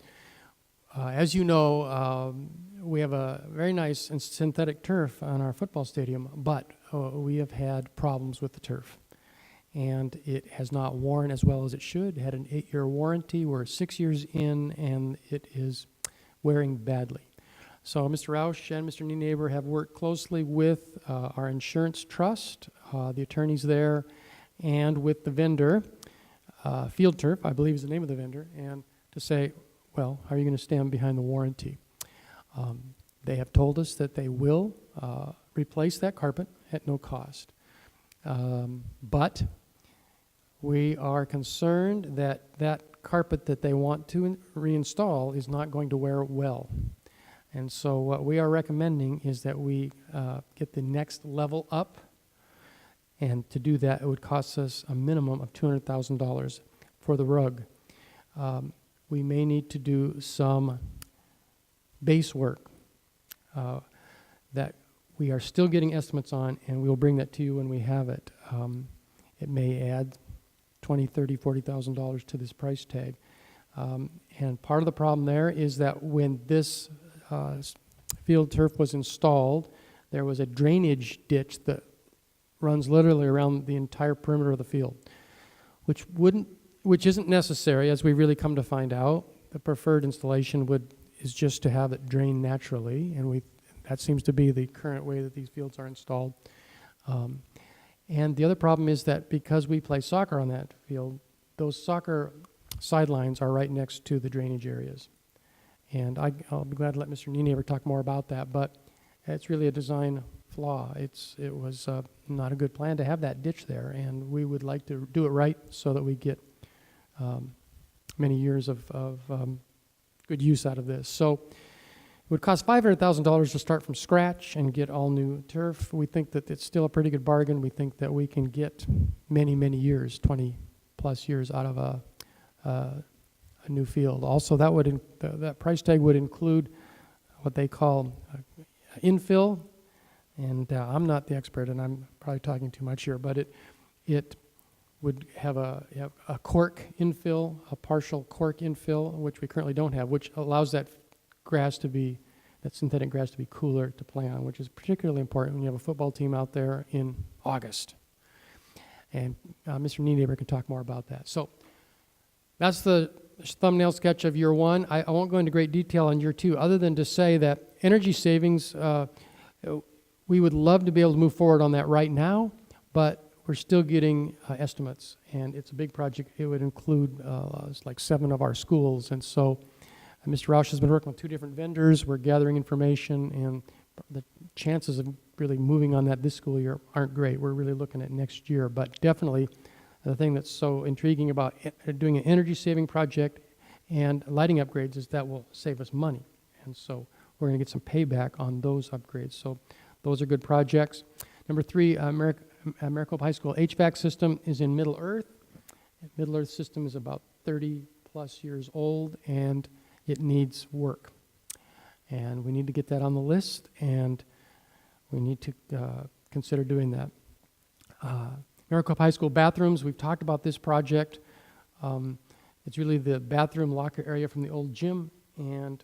as you know, we have a very nice and synthetic turf on our football stadium, but we have had problems with the turf. And it has not worn as well as it should. It had an 8-year warranty. We're 6 years in, and it is wearing badly. So Mr. Roush and Mr. Nienaber have worked closely with our insurance trust, the attorneys there, and with the vendor, Field Turf, I believe is the name of the vendor, and to say, well, how are you going to stand behind the warranty? They have told us that they will replace that carpet at no cost. But we are concerned that that carpet that they want to reinstall is not going to wear well. And so what we are recommending is that we get the next level up And to do that, it would cost us a minimum of $200,000 for the rug. We may need to do some base work that we are still getting estimates on, and we'll bring that to you when we have it. It may add $20,000, $30,000, $40,000 to this price tag. And part of the problem there is that when this field turf was installed, there was a drainage ditch that runs literally around the entire perimeter of the field, which isn't necessary, as we really come to find out. The preferred installation is just to have it drain naturally, and that seems to be the current way that these fields are installed. And the other problem is that because we play soccer on that field, those soccer sidelines are right next to the drainage areas. And I'll be glad to let Mr. Nienaber talk more about that, but it's really a design flaw. It was not a good plan to have that ditch there, and we would like to do it right so that we get many years of good use out of this. So it would cost $500,000 to start from scratch and get all new turf. We think that it's still a pretty good bargain. We think that we can get many, many years, 20 plus years out of a new field. Also, that price tag would include what they call infill, and I'm not the expert, and I'm probably talking too much here, but it would have a cork infill, a partial cork infill, which we currently don't have, which allows that synthetic grass to be cooler to play on, which is particularly important when you have a football team out there in August. And Mr. Nienaber can talk more about that. So that's the thumbnail sketch of year one. I won't go into great detail on year two, other than to say that energy savings, we would love to be able to move forward on that right now, but we're still getting estimates, and it's a big project. It would include like 7 of our schools, and so Mr. Roush has been working with 2 different vendors. We're gathering information, and the chances of really moving on that this school year aren't great. We're really looking at next year, but definitely the thing that's so intriguing about doing an energy-saving project and lighting upgrades is that will save us money, and so we're going to get some payback on those upgrades. So those are good projects. Number 3, Maricopa High School HVAC system is in Middle Earth. Middle Earth system is about 30 plus years old, and it needs work. And we need to get that on the list, and we need to consider doing that. Maricopa High School bathrooms, we've talked about this project. It's really the bathroom locker area from the old gym, and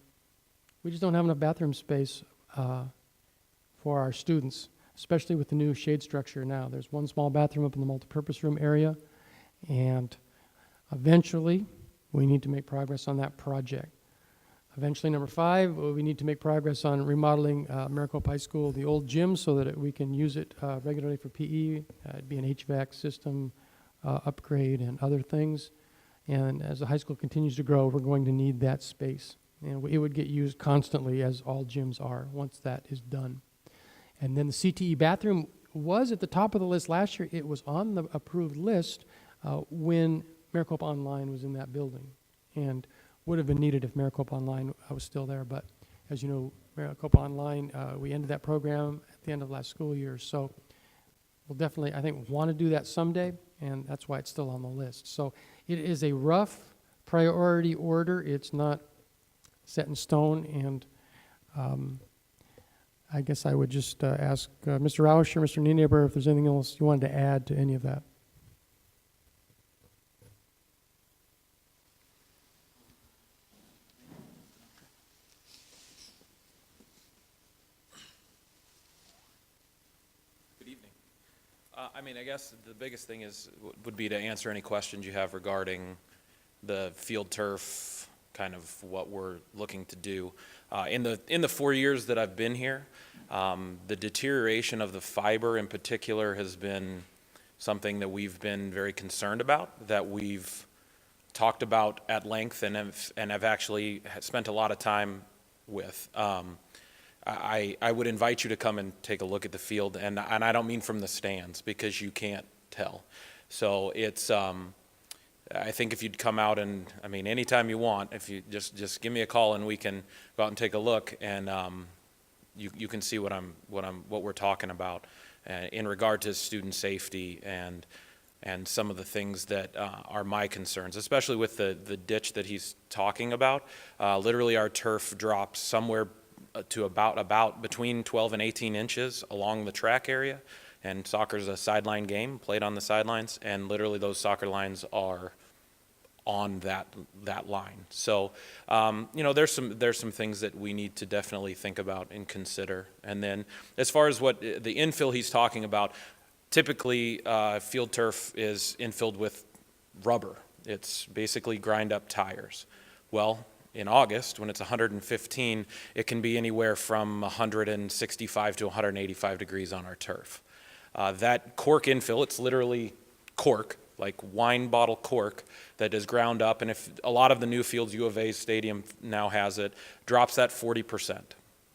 we just don't have enough bathroom space for our students, especially with the new shade structure now. There's one small bathroom up in the multipurpose room area, and eventually we need to make progress on that project. Eventually, number 5, we need to make progress on remodeling Maricopa High School, the old gym, so that we can use it regularly for PE. It'd be an HVAC system upgrade and other things. And as the high school continues to grow, we're going to need that space. And it would get used constantly, as all gyms are, once that is done. And then the CTE bathroom was at the top of the list last year. It was on the approved list when Maricopa Online was in that building, and would have been needed if Maricopa Online was still there. But as you know, Maricopa Online, we ended that program at the end of last school year. So we'll definitely, I think, want to do that someday, and that's why it's still on the list. So it is a rough priority order. It's not set in stone, and I guess I would just ask Mr. Roush or Mr. Nienaber if there's anything else you wanted to add to any of that. I mean, I guess the biggest thing would be to answer any questions you have regarding the field turf, kind of what we're looking to do. In the 4 years that I've been here, the deterioration of the fiber in particular has been something that we've been very concerned about, that we've talked about at length and have actually spent a lot of time with. I would invite you to come and take a look at the field, and I don't mean from the stands, because you can't tell. So it's, I think if you'd come out, and I mean, anytime you want, if you just give me a call and we can go out and take a look, and you can see what we're talking about. in regard to student safety and some of the things that are my concerns, especially with the ditch that he's talking about. Literally, our turf drops somewhere to about between 12 and 18 inches along the track area, and soccer's a sideline game, played on the sidelines, and literally those soccer lines are on that line. So, you know, there's some things that we need to definitely think about and consider. And then, as far as what the infill he's talking about, typically field turf is infilled with rubber. It's basically grind up tires. Well, in August, when it's 115, it can be anywhere from 165 to 185 degrees on our turf. That cork infill, it's literally cork, like wine bottle cork, that is ground up, and if a lot of the new fields, U of A Stadium now has it, drops that 40%.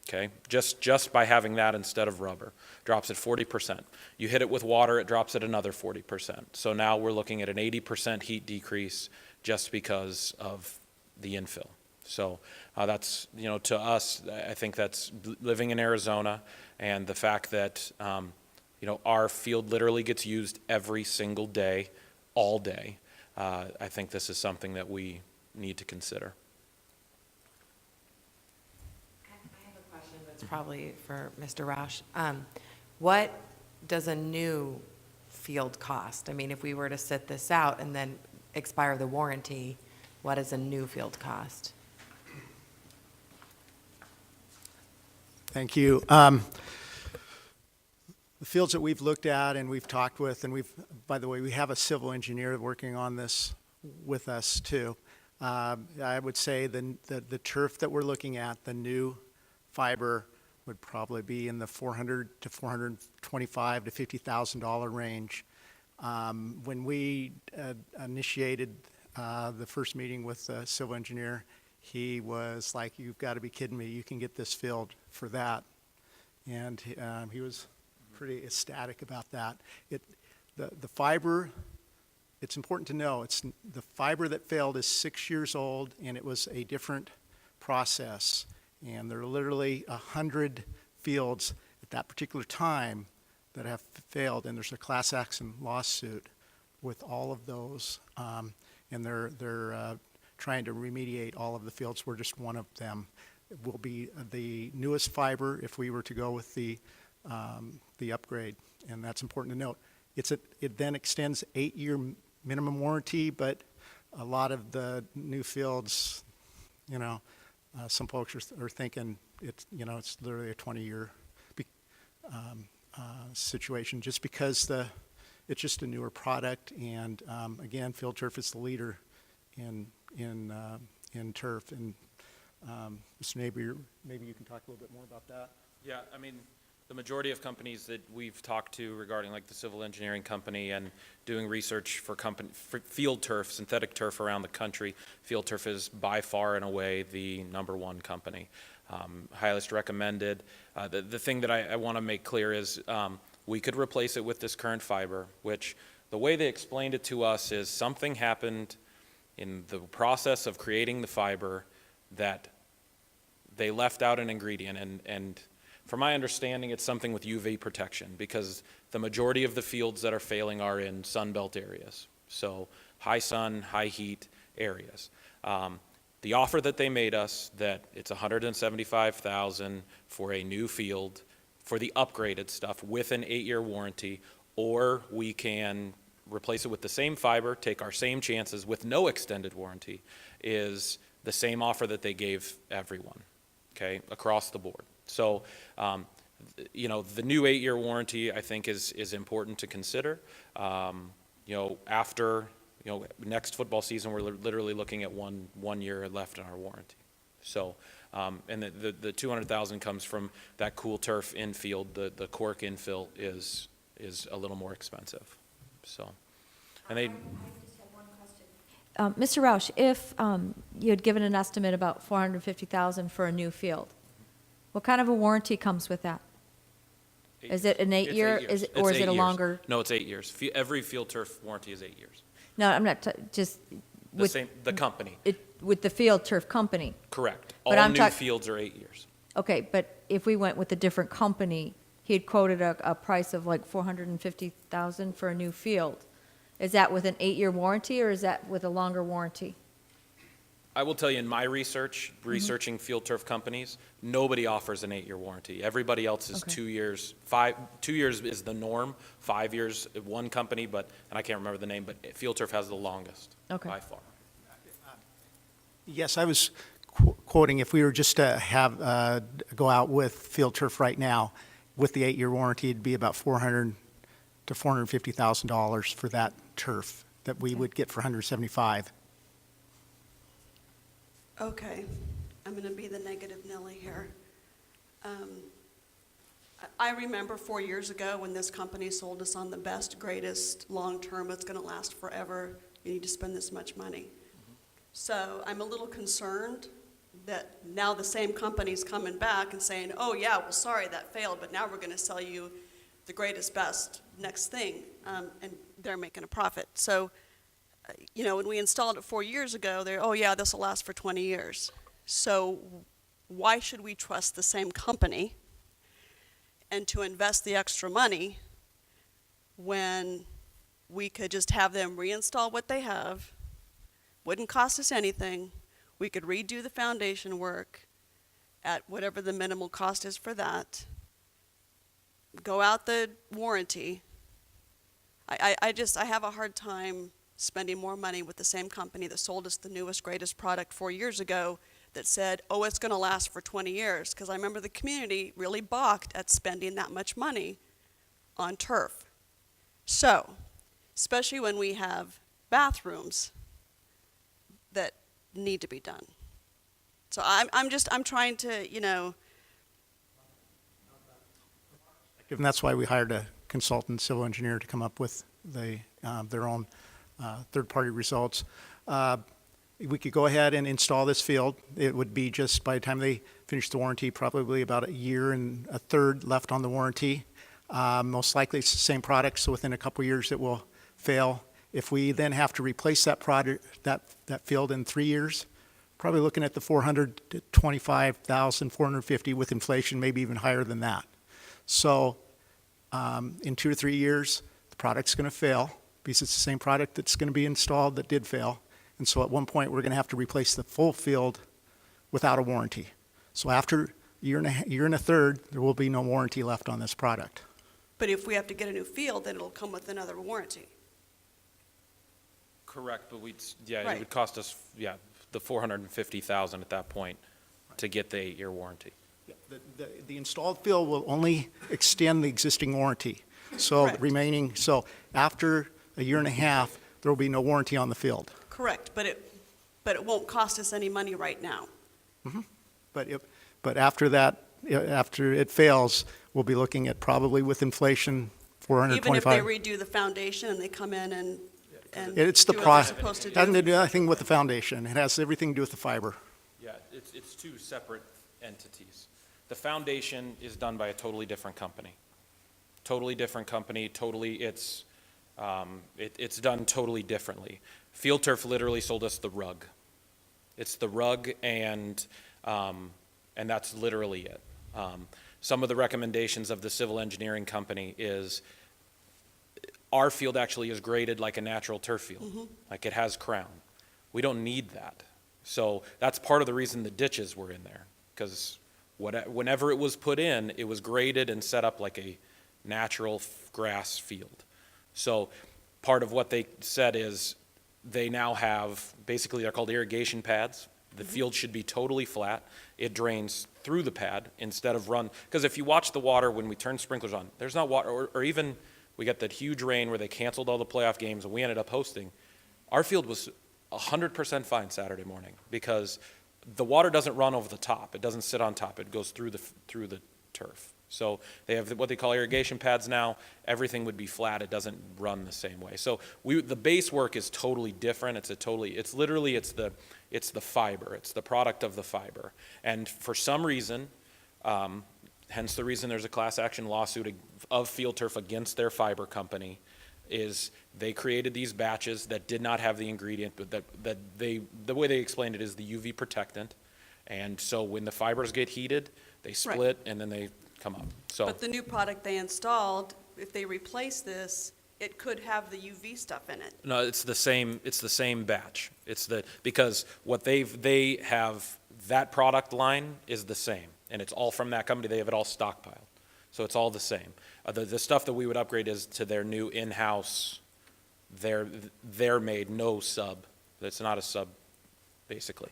Okay, just by having that instead of rubber, drops at 40%. You hit it with water, it drops at another 40%. So now we're looking at an 80% heat decrease just because of the infill. So that's, you know, to us, I think that's living in Arizona, and the fact that, you know, our field literally gets used every single day, all day. I think this is something that we need to consider. It's probably for Mr. Roush. What does a new field cost? I mean, if we were to sit this out and then expire the warranty, what does a new field cost? Thank you. The fields that we've looked at and we've talked with, and by the way, we have a civil engineer working on this with us too. I would say the turf that we're looking at, the new fiber, would probably be in the $400 to $425 to $50,000 range. When we initiated the first meeting with the civil engineer, he was like, "You've got to be kidding me! You can get this field for that," and he was pretty ecstatic about that. The fiber. It's important to know the fiber that failed is 6 years old, and it was a different process. And there are literally 100 fields at that particular time that have failed, and there's a class action lawsuit with all of those, and they're trying to remediate all of the fields. We're just one of them. It will be the newest fiber if we were to go with the upgrade, and that's important to note. It then extends 8-year minimum warranty, but a lot of the new fields, you know, some folks are thinking it's literally a 20-year situation, just because it's just a newer product, and again, field turf is the leader in turf. And Mr. Neighbor, maybe you can talk a little bit more about that. Yeah, I mean, the majority of companies that we've talked to regarding like the civil engineering company and doing research for field turf, synthetic turf around the country, field turf is by far and away the #1 company. Highest recommended. The thing that I want to make clear is we could replace it with this current fiber, which the way they explained it to us is something happened in the process of creating the fiber that they left out an ingredient, and from my understanding, it's something with UV protection, because the majority of the fields that are failing are in sunbelt areas, so high sun, high heat areas. The offer that they made us, that it's $175,000 for a new field for the upgraded stuff with an 8-year warranty, or we can replace it with the same fiber, take our same chances with no extended warranty, is the same offer that they gave everyone, okay, across the board. So, you know, the new 8-year warranty, I think, is important to consider. You know, after, you know, next football season, we're literally looking at one year left in our warranty. So, and the $200,000 comes from that cool turf infield. The cork infill is a little more expensive. So, and they. Mr. Roush, if you had given an estimate about $450,000 for a new field, what kind of a warranty comes with that? Is it an 8-year, or is it a longer? No, it's 8 years. Every field turf warranty is 8 years. No, I'm not, just. The company. With the field turf company. Correct. But All new fields are 8 years. Okay, but if we went with a different company, he had quoted a price of like $450,000 for a new field. Is that with an 8-year warranty, or is that with a longer warranty? I will tell you, in my researching field turf companies, nobody offers an 8-year warranty. Everybody else is Okay. 2 years. 2 years is the norm. 5 years, one company, and I can't remember the name, but field turf has the longest Okay. by far. Yes, I was quoting, if we were just to have, go out with field turf right now, with the 8-year warranty, it'd be about $400,000 to $450,000 for that turf that we would get for $175,000. Okay, I'm going to be the negative Nelly here. I remember 4 years ago when this company sold us on the best, greatest, long-term, it's going to last forever, you need to spend this much money. So I'm a little concerned that now the same company's coming back and saying, oh yeah, well sorry, that failed, but now we're going to sell you the greatest, best, next thing, and they're making a profit. So, when we installed it 4 years ago, oh yeah, this will last for 20 years. So why should we trust the same company and to invest the extra money when we could just have them reinstall what they have, wouldn't cost us anything, we could redo the foundation work at whatever the minimal cost is for that, go out the warranty. I have a hard time spending more money with the same company that sold us the newest, greatest product 4 years ago that said, oh, it's going to last for 20 years. Because I remember the community really balked at spending that much money on turf. So, especially when we have bathrooms that need to be done. So I'm trying to, And that's why we hired a consultant civil engineer to come up with their own third-party results. We could go ahead and install this field. It would be just, by the time they finish the warranty, probably about 1 year and a third left on the warranty. Most likely it's the same product, so within a couple of years it will fail. If we then have to replace that product, that field in 3 years, probably looking at the $425,000, $450,000 with inflation, maybe even higher than that. So in 2 or 3 years, the product's going to fail because it's the same product that's going to be installed that did fail. And so at one point, we're going to have to replace the full field without a warranty. So after a year and a third, there will be no warranty left on this product. but if we have to get a new field, then it'll come with another warranty. Correct, but it Right. would cost us, the $450,000 at that point to get the 8-year warranty. The installed field will only extend the existing warranty. So Correct. so after a year and a half, there will be no warranty on the field. Correct, but it won't cost us any money right now. But after that, after it fails, we'll be looking at probably with inflation, Even if they 425. redo the foundation and they come in and It's the do what they're process. supposed to It hasn't to do. do anything with the foundation. It has everything to do with the fiber. Yeah, it's two separate entities. The foundation is done by a totally different company. It's done totally differently. Field Turf literally sold us the rug. It's the rug and that's literally it. Some of the recommendations of the civil engineering company is our field actually is graded like a natural turf field, like it has crown. We don't need that. So that's part of the reason the ditches were in there, because whenever it was put in, it was graded and set up like a natural grass field. So part of what they said is they now have, basically they're called irrigation pads. The field should be totally flat. It drains through the pad instead of run, because if you watch the water when we turn sprinklers on, there's not water, or even we got that huge rain where they canceled all the playoff games and we ended up hosting. Our field was 100% fine Saturday morning because the water doesn't run over the top. It doesn't sit on top. It goes through the turf. So they have what they call irrigation pads now. Everything would be flat. It doesn't run the same way. So the base work is totally different. It's the fiber. It's the product of the fiber. And for some reason, hence the reason there's a class action lawsuit of Field Turf against their fiber company, is they created these batches that did not have the ingredient, but the way they explained it is the UV protectant, And so when the fibers get heated, they split and then they come up. So, But the new product they installed, if they replace this, it could have the UV stuff in it. no, it's the same batch. Because what they have, that product line is the same, and it's all from that company. They have it all stockpiled. So it's all the same. The stuff that we would upgrade is to their new in-house, they're made, no sub. It's not a sub, basically.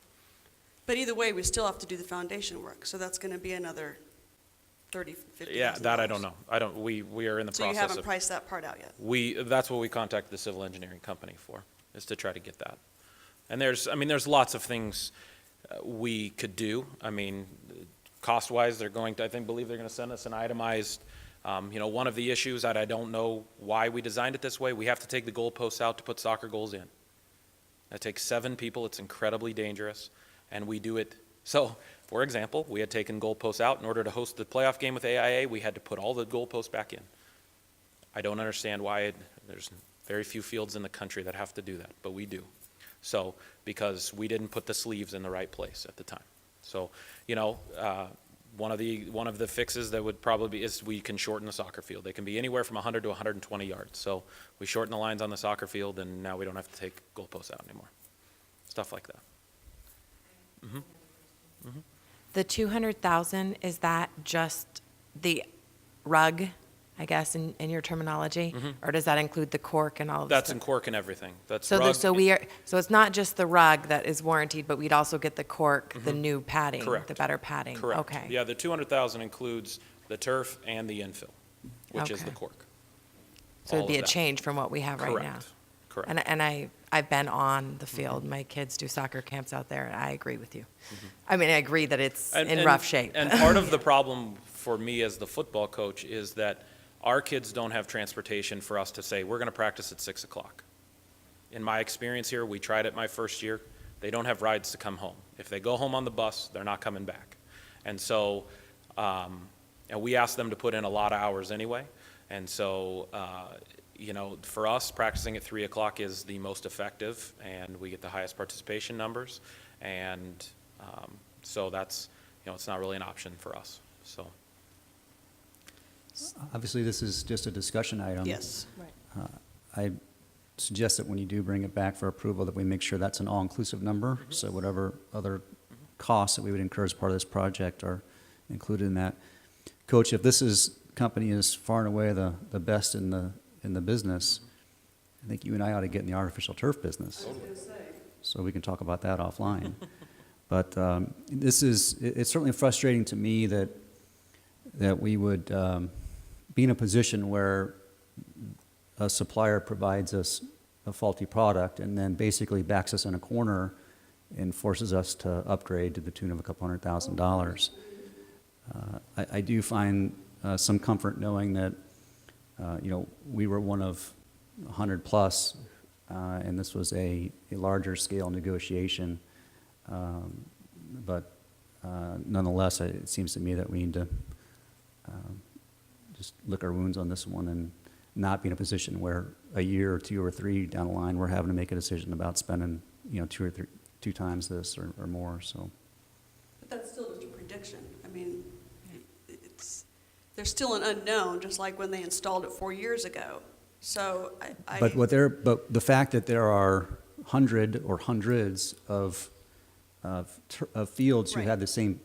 But either way, we still have to do the foundation work, so that's going to be another $30,000, $50,000. Yeah, that I don't know. We are in the So you process haven't of. priced that part out yet? That's what we contacted the civil engineering company for, is to try to get that. And there's lots of things we could do. I mean, cost-wise, I believe they're going to send us an itemized, one of the issues that I don't know why we designed it this way, we have to take the goalposts out to put soccer goals in. That takes 7 people. It's incredibly dangerous, and we do it. So, for example, we had taken goalposts out in order to host the playoff game with AIA. We had to put all the goalposts back in. I don't understand why there's very few fields in the country that have to do that, but we do. So, because we didn't put the sleeves in the right place at the time. So, one of the fixes that would probably be is we can shorten the soccer field. They can be anywhere from 100 to 120 yards. So we shorten the lines on the soccer field, and now we don't have to take goalposts out anymore. Stuff like that. Mm-hmm. Mm-hmm. The 200,000, is that just the rug, I guess, in your terminology? Mhm. Or does that include the cork and all of That's stuff? in cork and everything. That's So, rug. so it's not just the rug that is warranted, but we'd also get the cork, the Mhm. new padding, Correct. the better padding. Correct. Okay. Yeah, the 200,000 includes the turf and the infill, which is the Okay. cork. So it'd All be of a that. change from what we have right now. Correct. Correct. And I've been on the field. My kids do soccer camps out there, and I agree with you. Mhm. I mean, I agree that it's And- in and- rough shape. And part of the problem for me as the football coach is that our kids don't have transportation for us to say, we're going to practice at 6 o'clock. In my experience here, we tried it my first year, they don't have rides to come home. If they go home on the bus, they're not coming back. And so, and we ask them to put in a lot of hours anyway. And so, for us, practicing at 3 o'clock is the most effective, and we get the highest participation numbers. And so that's, it's not really an option for us, so. Obviously, this is just a discussion item. Yes. Uh, I suggest that when you do bring it back for approval, that we make sure that's an all-inclusive number, so whatever other costs that we would incur as part of this project are included in that. Coach, if this company is far and away the best in the business, I think you and I ought to get in the artificial turf business. So we can talk about that offline. But it's certainly frustrating to me that we would be in a position where a supplier provides us a faulty product and then basically backs us in a corner and forces us to upgrade to the tune of a couple $100,000. I do find some comfort knowing that, we were one of 100 plus, and this was a larger scale negotiation. But nonetheless, it seems to me that we need to just lick our wounds on this one and not be in a position where a year or 2 or 3 down the line, we're having to make a decision about spending, 2 times this or more, so. But that's still just a prediction. I mean, there's still an unknown, just like when they installed it 4 years ago. So But the fact that there are hundreds of fields who Right. have the same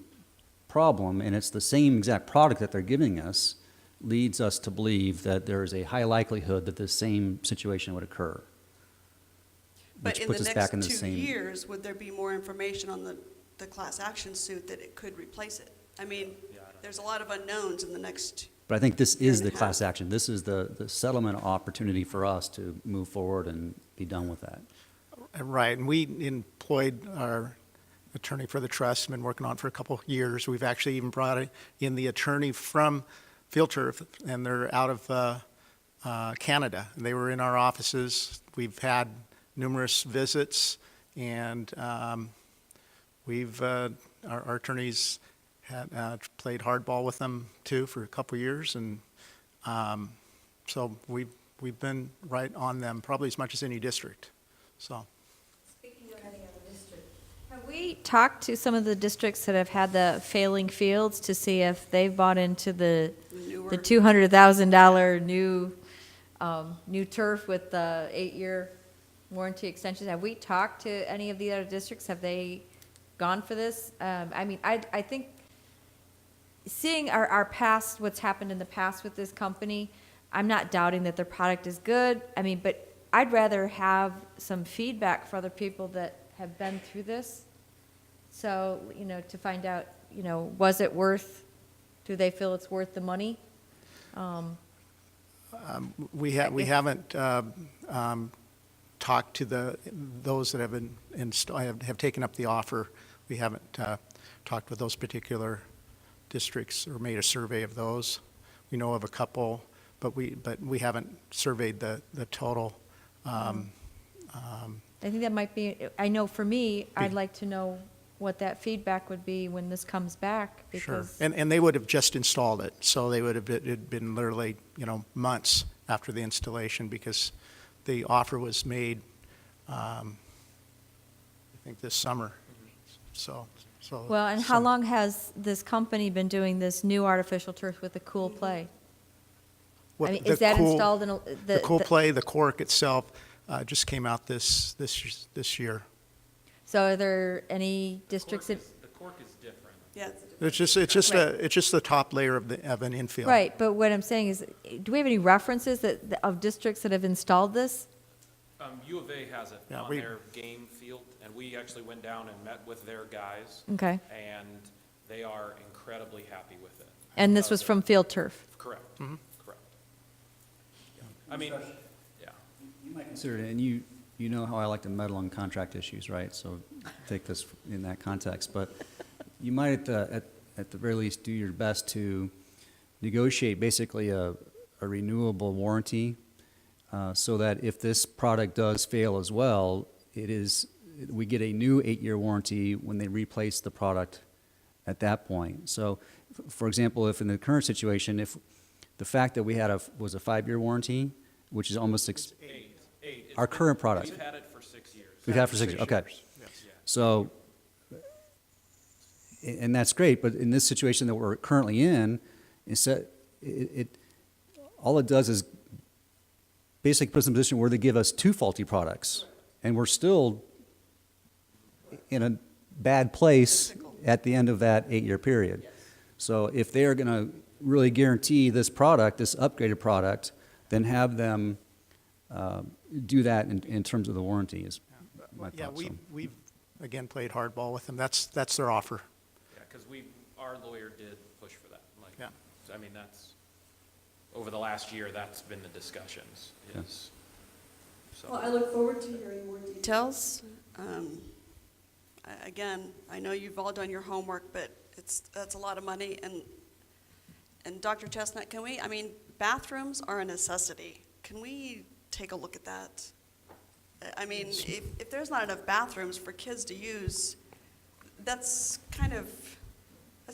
problem, and it's the same exact product that they're giving us, leads us to believe that there is a high likelihood that the same situation would occur. But Which in puts the us back in next the 2 same. years, would there be more information on the class action suit that it could replace it? I mean, there's a lot of unknowns in the next. But I think this is the and a half. class action. This is the settlement opportunity for us to move forward and be done with that. Right, and we employed our attorney for the trust, been working on it for a couple of years. We've actually even brought in the attorney from Field Turf, and they're out of Canada. They were in our offices. We've had numerous visits, and our attorneys had played hardball with them too for a couple of years, and so we've been right on them, probably as much as any district. So. Speaking of any other district, have we we talked to some of the districts that have had the failing fields to see if they've bought into the $200,000 new turf with the 8-year warranty extensions? Have we talked to any of the other districts? Have they gone for this? I mean, I think seeing our past, what's happened in the past with this company, I'm not doubting that their product is good. I mean, but I'd rather have some feedback for other people that have been through this. So, to find out, was it worth, do they feel it's worth the money? We haven't talked to those that have taken up the offer. We haven't talked with those particular districts or made a survey of those. We know of a couple, but we haven't surveyed the total. I think that might be, I know for me, I'd like to know what that feedback would be when this comes back, Sure. because. And they would have just installed it, so they would have it'd been literally, months after the installation, because the offer was made, I think this summer. So. Well, and how long has this company been doing this new artificial turf with the Cool Play? I mean, is that installed in the Cool Play, the cork itself, just came out this year. So are there any districts that? The cork is different. Yeah. It's just the top layer of an infield. Right, but what I'm saying is, do we have any references of districts that have installed this? U of A has it on their game field, and we actually went down and met with their guys. Okay. And they are incredibly happy with it. And this was from Field Turf? Correct. Mm-hmm. Correct. I mean, yeah. You might consider it, and you know how I like to meddle on contract issues, right? So take this in that context. But you might, at the very least, do your best to negotiate basically a renewable warranty, so that if this product does fail as well, we get a new 8-year warranty when they replace the product at that point. So, for example, if in the current situation, if the fact that we had was a 5-year warranty, which is almost Eight. our current product. We've had it for 6 years. We've had it for 6 years. Okay. Yes. So, and that's great, but in this situation that we're currently in, all it does is basically puts us in a position where they give us 2 faulty products, and we're still in a bad place at the end of that 8-year period. So if they are going to really guarantee this product, this upgraded product, then have them do that in terms of the warranty is my thought. Yeah, we've again played hardball with them. That's their offer. Yeah, because our lawyer did push for that. Yeah. I mean, over the last year, that's been the discussions. Well, I look forward to hearing more details. Again, I know you've all done your homework, but that's a lot of money. And Dr. Chestnut, bathrooms are a necessity. Can we take a look at that? I mean, if there's not enough bathrooms for kids to use, that's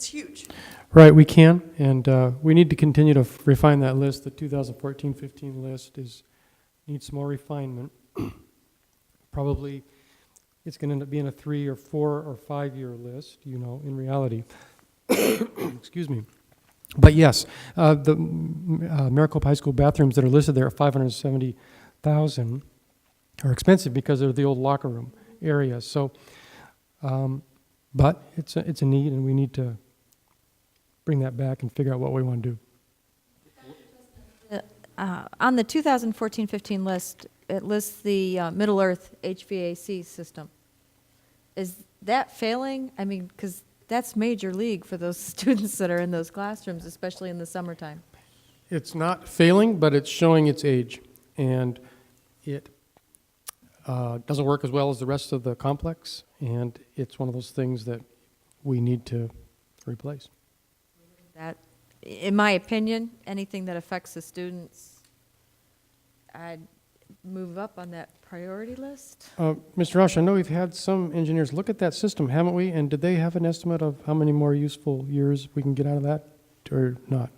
huge. Right, we can, and we need to continue to refine that list. The 2014-15 list needs some more refinement. Probably it's going to end up being a 3 or 4 or 5 year list, in reality. Excuse me. But yes, the Maricopa High School bathrooms that are listed there at $570,000 are expensive because they're the old locker room area. So, but it's a need, and we need to bring that back and figure out what we want to do. On the 2014-15 list, it lists the Middle Earth HVAC system. Is that failing? I mean, because that's major league for those students that are in those classrooms, especially in the summertime. It's not failing, but it's showing its age, and it doesn't work as well as the rest of the complex, and it's one of those things that we need to replace. That, in my opinion, anything that affects the students, I'd move up on that priority list. Mr. Rush, I know we've had some engineers look at that system, haven't we? And did they have an estimate of how many more useful years we can get out of that, or not?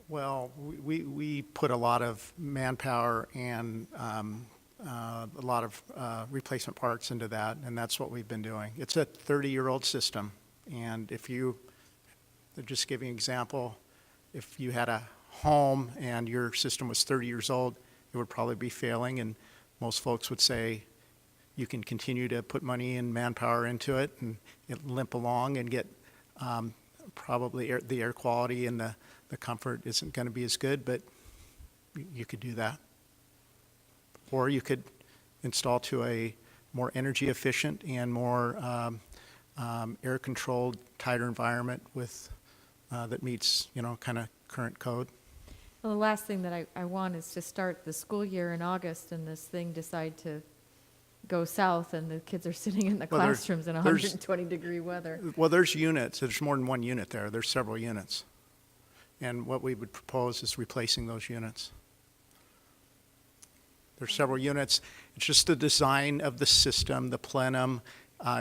Well, we put a lot of manpower and a lot of replacement parts into that, and that's what we've been doing. It's a 30-year-old system, and if you, just giving an example, if you had a home and your system was 30 years old, it would probably be failing, and most folks would say you can continue to put money and manpower into it and it limp along and get probably the air quality and the comfort isn't going to be as good, but you could do that. Or you could install to a more energy efficient and more air controlled, tighter environment with that meets, kind of current code. Well, the last thing that I want is to start the school year in August and this thing decide to go south and the kids are sitting in the Well, classrooms in 120-degree weather. Well, there's units. There's more than one unit there. There's several units. And what we would propose is replacing those units. There's several units. It's just the design of the system, the plenum.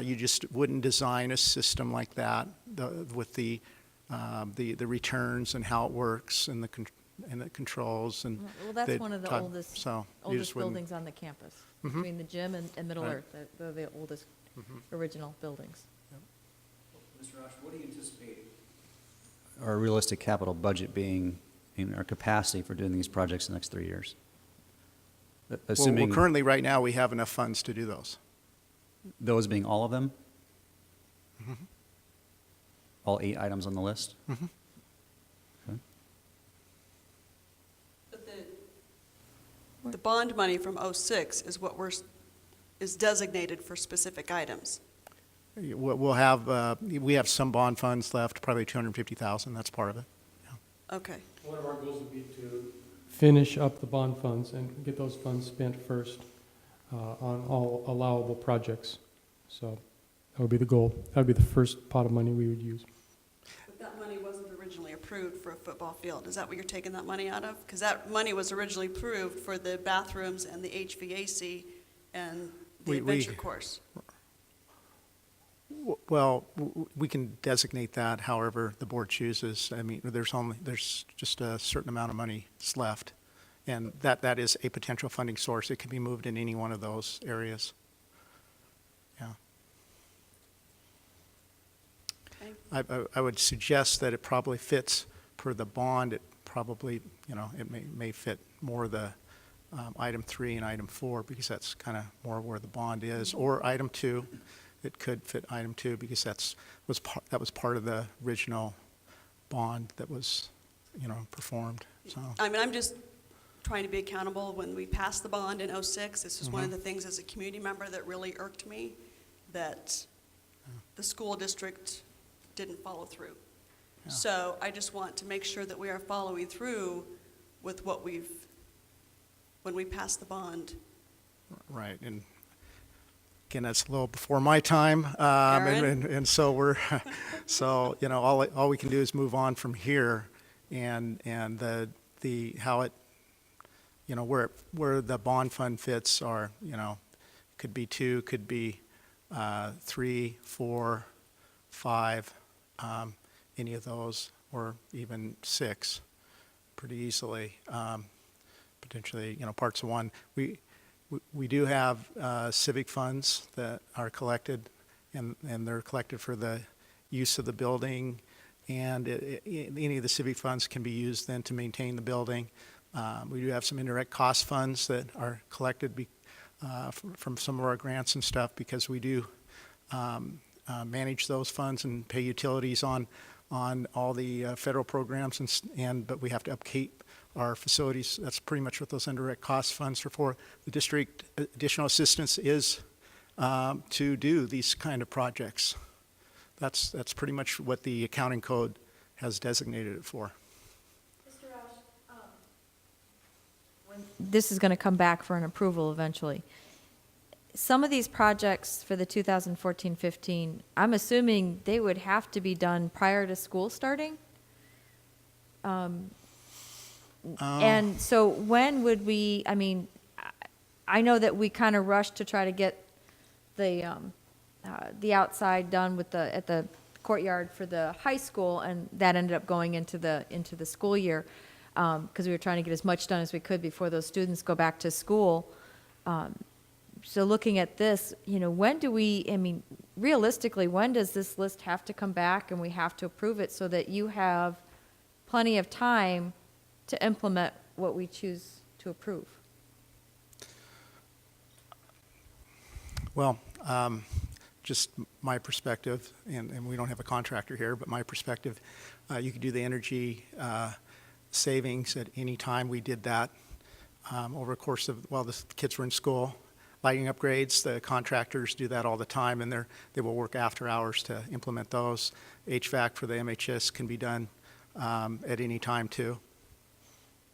You just wouldn't design a system like that with the returns and how it works and the controls and. Well, that's one of the oldest wouldn't- buildings on the campus. Mhm. Between the gym and Middle Right. Earth, they're the oldest original buildings. Mr. Rosh, what do you anticipate our realistic capital budget being in our capacity for doing these projects in the next 3 years? Assuming Well, currently, right now, we have enough funds to do those. those being all of them, Mhm. all 8 items on the list? Mhm. Okay. The bond money from '06 is what is designated for specific items. We'll have, we have some bond funds left, probably 250,000. That's part of it. Okay. One of our goals would be to finish up the bond funds and get those funds spent first on all allowable projects. So that would be the goal. That would be the first pot of money we would use. But that money wasn't originally approved for a football field. Is that what you're taking that money out of? Because that money was originally approved for the bathrooms and the HVAC and the adventure course. Well, we can designate that however the board chooses. I mean, there's just a certain amount of money that's left. And that is a potential funding source. It can be moved in any one of those areas. Yeah. Okay. I would suggest that it probably fits per the bond. It probably, it may fit more the item 3 and item 4 because that's kind of more where the bond is. Or item 2. It could fit item 2 because that was part of the original bond that was, performed. So I mean, I'm just trying to be accountable. When we passed the bond in '06, this was one of the things as a community member that really irked me, that the school district didn't follow through. Yeah. So I just want to make sure that we are following through with what when we pass the bond. right. And again, that's a little before my time, and so we're, so all we can do is move on from here, and the how it, where the bond fund fits are, could be 2, could be 3, 4, 5, any of those, or even 6, pretty easily, potentially, parts of 1. We do have civic funds that are collected, and they're collected for the use of the building, and any of the civic funds can be used then to maintain the building. We do have some indirect cost funds that are collected from some of our grants and stuff because we do manage those funds and pay utilities on all the federal programs, but we have to upkeep our facilities. That's pretty much what those indirect cost funds are for. The district additional assistance is to do these kind of projects. That's pretty much what the accounting code has designated it for. Mr. Rosh, this is going to come back for an approval eventually. Some of these projects for the 2014-15, I'm assuming they would have to be done prior to school starting? And so when would we, I know that we kind of rushed to try to get the outside done at the courtyard for the high school, and that ended up going into the school year because we were trying to get as much done as we could before those students go back to school. So looking at this, when do we, realistically, when does this list have to come back and we have to approve it so that you have plenty of time to implement what we choose to approve? Well, just my perspective, and we don't have a contractor here, but my perspective, you could do the energy savings at any time. We did that over the course of, while the kids were in school. Lighting upgrades, the contractors do that all the time, and they will work after hours to implement those. HVAC for the MHS can be done at any time, too.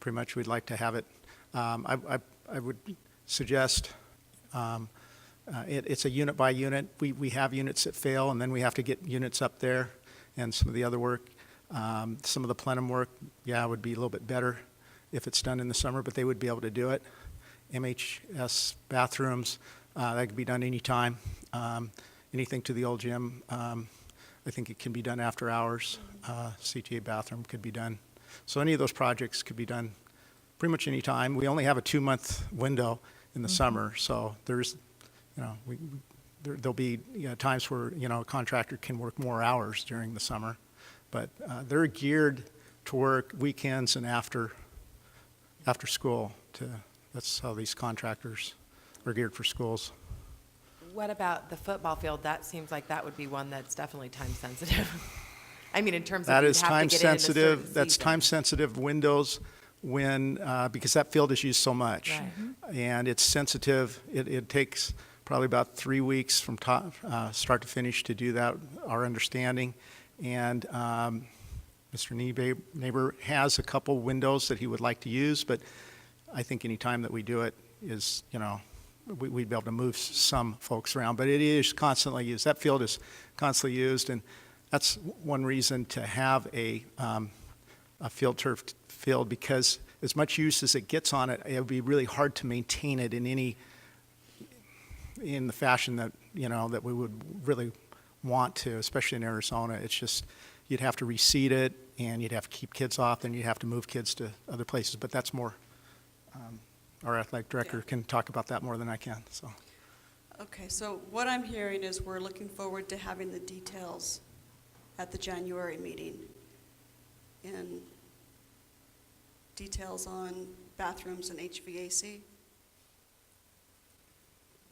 Pretty much we'd like to have it. I would suggest it's a unit by unit. We have units that fail, and then we have to get units up there, and some of the other work. Some of the plenum work, would be a little bit better if it's done in the summer, but they would be able to do it. MHS bathrooms, that could be done anytime. Anything to the old gym, I think it can be done after hours. CTA bathroom could be done. So any of those projects could be done pretty much any time. We only have a 2-month window in the summer, so there's, there'll be times where, a contractor can work more hours during the summer. But they're geared to work weekends and after school. That's how these contractors are geared for schools. What about the football field? That seems like that would be one that's definitely time sensitive. In terms of that you'd is have to time get in in a sensitive. certain That's season. time sensitive windows when because that field is used so much, Right. and it's sensitive. It takes probably about 3 weeks from start to finish to do that. Our understanding, and Mr. Neighbor has a couple windows that he would like to use, but I think any time that we do it is, we'd be able to move some folks around. But it is constantly used. That field is constantly used, and that's one reason to have a field turf field, because as much use as it gets on it, it would be really hard to maintain it in the fashion that, that we would really want to, especially in Arizona. It's just, you'd have to reseed it, and you'd have to keep kids off, and you'd have to move kids to other places. But that's more, our athletic director can talk about that more than I can. So, Okay, so what I'm hearing is we're looking forward to having the details at the January meeting, and details on bathrooms and HVAC.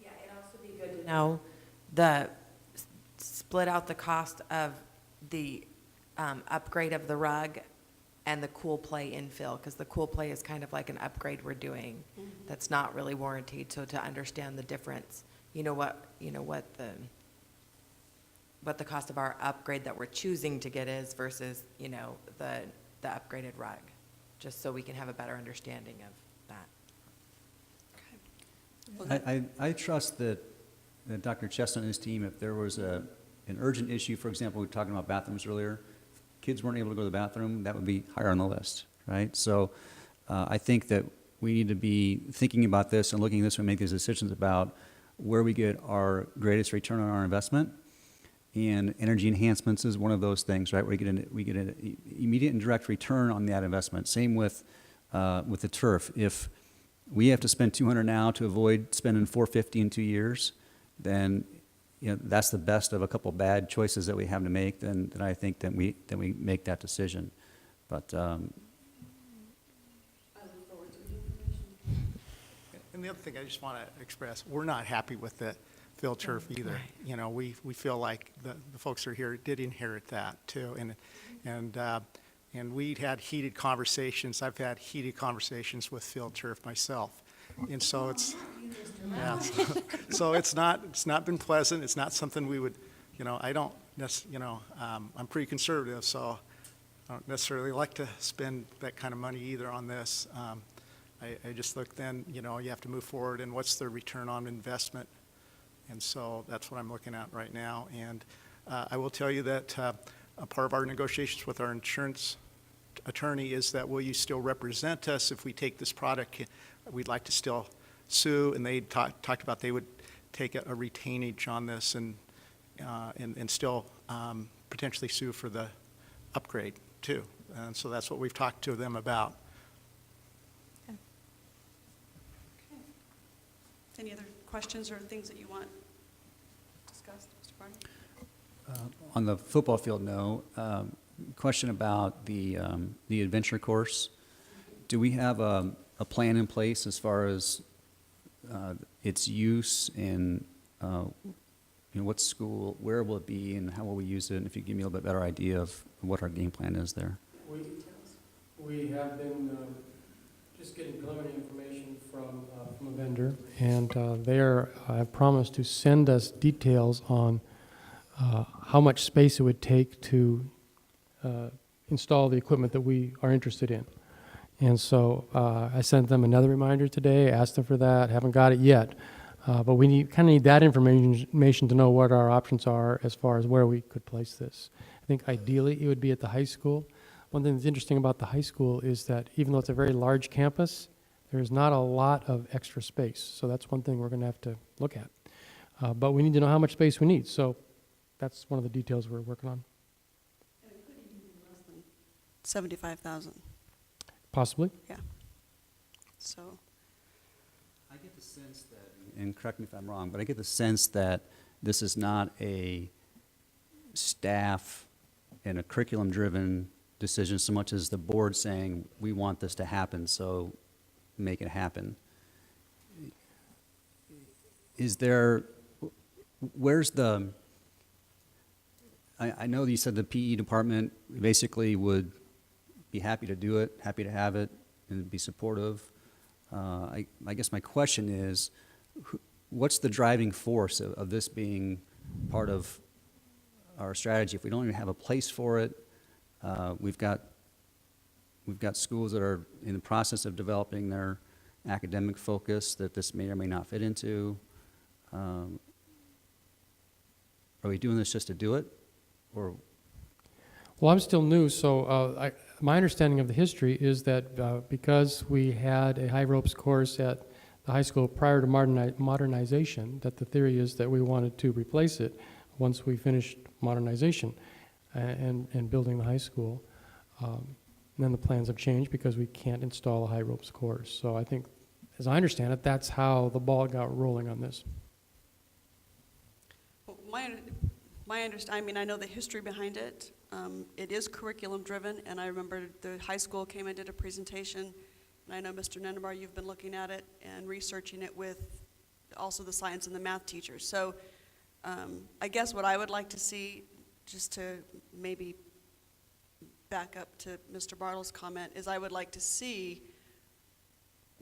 Yeah, it'd also be good to know split out the cost of the upgrade of the rug and the cool play infill, because the cool play is kind of like an upgrade we're doing that's not really warranted. So to understand the difference, what the cost of our upgrade that we're choosing to get is versus, the upgraded rug, just so we can have a better understanding of that. I trust that Dr. Chestnut and his team, if there was an urgent issue, for example, we were talking about bathrooms earlier, kids weren't able to go to the bathroom, that would be higher on the list, right? So I think that we need to be thinking about this and looking at this and make these decisions about where we get our greatest return on our investment. And energy enhancements is one of those things, right? We get an immediate and direct return on that investment. Same with the turf. If we have to spend $200 now to avoid spending $450 in 2 years, then that's the best of a couple bad choices that we have to make. Then I think that we make that decision. But and the other thing I just want to express, we're not happy with the field turf either. Right. We feel like the folks that are here did inherit that too, and we'd had heated conversations. I've had heated conversations with field turf myself, and so it's. Yeah, so it's not been pleasant. It's not something we would, I don't, I'm pretty conservative, so I don't necessarily like to spend that kind of money either on this. I just look then, you have to move forward, and what's the return on investment? And so that's what I'm looking at right now. And I will tell you that a part of our negotiations with our insurance attorney is that, will you still represent us if we take this product? We'd like to still sue, and they talked about they would take a retainage on this and still potentially sue for the upgrade too. And so that's what we've talked to them about. questions or things that you want discussed, Mr. Barney? On the football field, no. Question about the adventure course. Do we have a plan in place as far as its use and what school, where will it be, and how will we use it? And if you give me a little bit better idea of what our game plan is there. We have been just getting preliminary information from a vendor, and they have promised to send us details on how much space it would take to install the equipment that we are interested in. And so I sent them another reminder today, asked them for that, haven't got it yet. But we kind of need that information to know what our options are as far as where we could place this. I think ideally it would be at the high school. One thing that's interesting about the high school is that even though it's a very large campus, there's not a lot of extra space. So that's one thing we're going to have to look at. But we need to know how much space we need. So that's one of the details we're working on. And it could even be less than 75,000. Possibly. Yeah. So. I get the sense that, and correct me if I'm wrong, but I get the sense that this is not a staff and a curriculum-driven decision so much as the board saying, we want this to happen, so make it happen. Is there, where's the, I know that you said the PE department basically would be happy to do it, happy to have it, and be supportive. I guess my question is, what's the driving force of this being part of our strategy? If we don't even have a place for it, we've got schools that are in the process of developing their academic focus that this may or may not fit into. Are we doing this just to do it, or? Well, I'm still new, so my understanding of the history is that because we had a high ropes course at the high school prior to modernization, that the theory is that we wanted to replace it once we finished modernization and building the high school. Then the plans have changed because we can't install a high ropes course. So I think, as I understand it, that's how the ball got rolling on this. Well, I mean, I know the history behind it. It is curriculum driven, and I remember the high school came and did a presentation, and I know Mr. Nennebar, you've been looking at it and researching it with also the science and the math teachers. So I guess what I would like to see, just to maybe back up to Mr. Bartle's comment, is I would like to see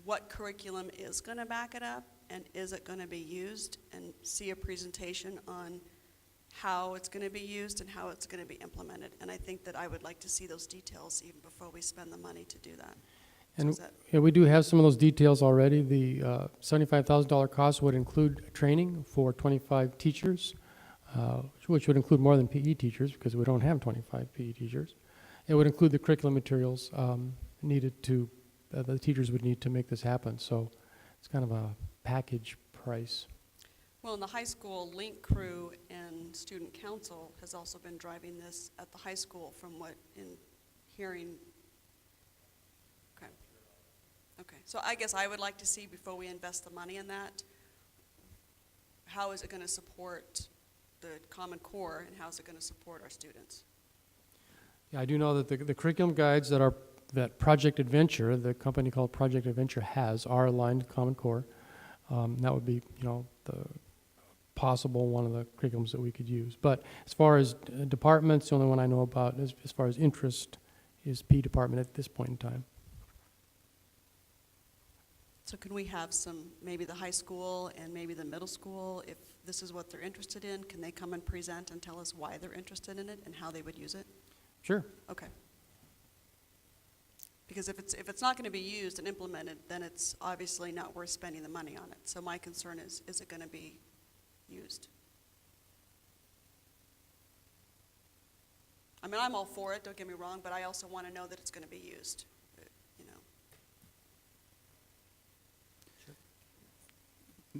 what curriculum is going to back it up, and is it going to be used, and see a presentation on how it's going to be used and how it's going to be implemented. And I think that I would like to see those details even before we spend the money to do that. And So yeah, we do have some of those details already. The $75,000 cost would include training for 25 teachers, which would include more than PE teachers because we don't have 25 PE teachers. It would include the curriculum materials needed to, the teachers would need to make this happen. So it's kind of a package price. well, in the high school, Link Crew and Student Council has also been driving this at the high school from what in hearing. Okay. Okay. So I guess I would like to see before we invest the money in that, how is it going to support the Common Core and how is it going to support our students? Yeah, I do know that the curriculum guides that Project Adventure, the company called Project Adventure has, are aligned to Common Core. That would be, the possible one of the curriculums that we could use. But as far as departments, the only one I know about as far as interest is P department at this point in time. So can we have maybe the high school and maybe the middle school, if this is what they're interested in, can they come and present and tell us why they're interested in it and how they would use it? Sure. Okay. Because if it's not going to be used and implemented, then it's obviously not worth spending the money on it. So my concern is it going to be used? I mean, I'm all for it, don't get me wrong, but I also want to know that it's going to be used,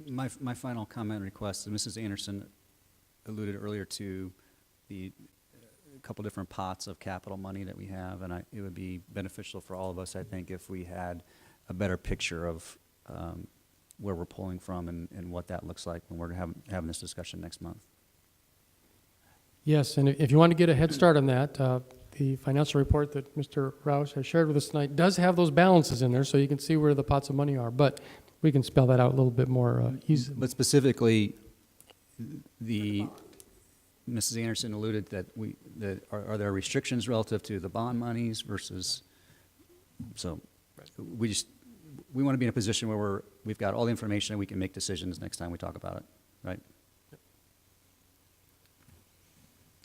My final comment request, and Mrs. Anderson alluded earlier to a couple different pots of capital money that we have, and it would be beneficial for all of us, I think, if we had a better picture of where we're pulling from and what that looks like when we're having this discussion next month. Yes, and if you want to get a head start on that, the financial report that Mr. Roush has shared with us tonight does have those balances in there, so you can see where the pots of money are, but we can spell that out a little bit more easily. But specifically, Mrs. Anderson alluded that are there restrictions relative to the bond monies versus, so we want to be in a position where we've got all the information and we can make decisions next time we talk about it, right?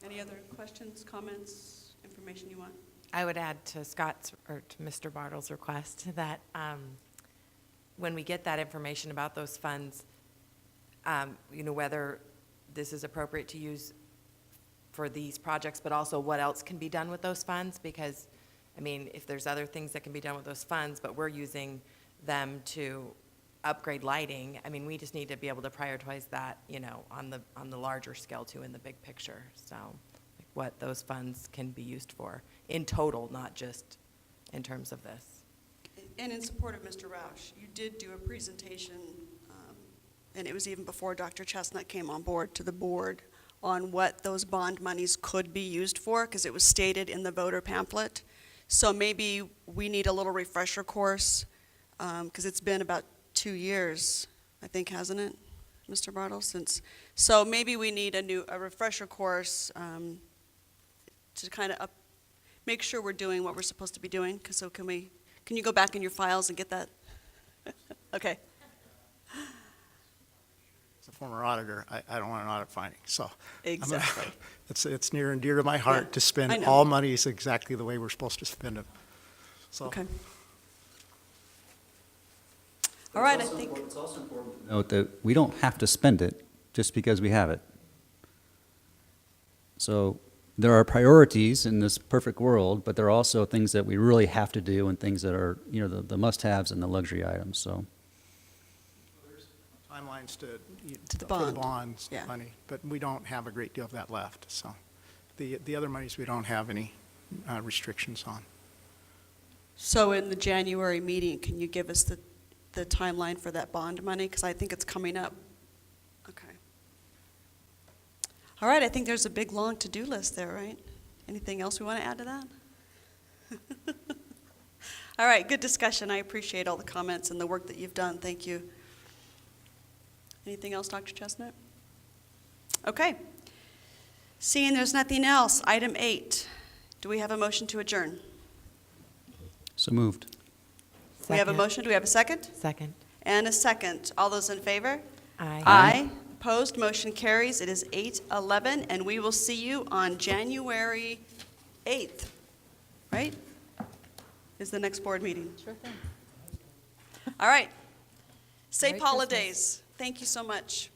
Any other questions, comments, information you want? I would add to Scott's, or to Mr. Bartle's request that when we get that information about those funds, whether this is appropriate to use for these projects, but also what else can be done with those funds, because, if there's other things that can be done with those funds, but we're using them to upgrade lighting, we just need to be able to prioritize that, on the larger scale too, in the big picture. So, what those funds can be used for in total, not just in terms of this. And in support of Mr. Roush, you did do a presentation, and it was even before Dr. Chestnut came on board to the board, on what those bond monies could be used for, because it was stated in the voter pamphlet. So maybe we need a little refresher course, because it's been about 2 years, I think, hasn't it, Mr. Bartle? So maybe we need a refresher course to kind of make sure we're doing what we're supposed to be doing. So can you go back in your files and get that? Okay. As a former auditor, I don't want an audit finding, so. Exactly. It's near and dear to my heart to I spend know. all monies exactly the way we're supposed to spend them. So. Okay. All right, It's also important to note that we don't have to spend it just because we have it. So there are priorities in this perfect world, but there are also things that we really have to do and things that are, the must-haves and the luxury items, so. Timelines to the for the bond. bonds Yeah. money, but we don't have a great deal of that left, so. The other monies we don't have any restrictions on. So in the January meeting, can you give us the timeline for that bond money? Because I think it's coming up. Okay. All right, I think there's a big, long to-do list there, right? Anything else we want to add to that? All right, good discussion. I appreciate all the comments and the work that you've done. Thank you. Anything else, Dr. Chestnut? Okay. Seeing there's nothing else, item 8. Do we have a motion to adjourn? So moved. We have a Second. motion. Do we have a second? Second. And a second. All those in favor? Aye. Aye. Opposed, motion carries. It is 8:11, and we will see you on January 8th, right? Is the next board meeting. Sure thing. All right. Safe Merry holidays. Thank you so much.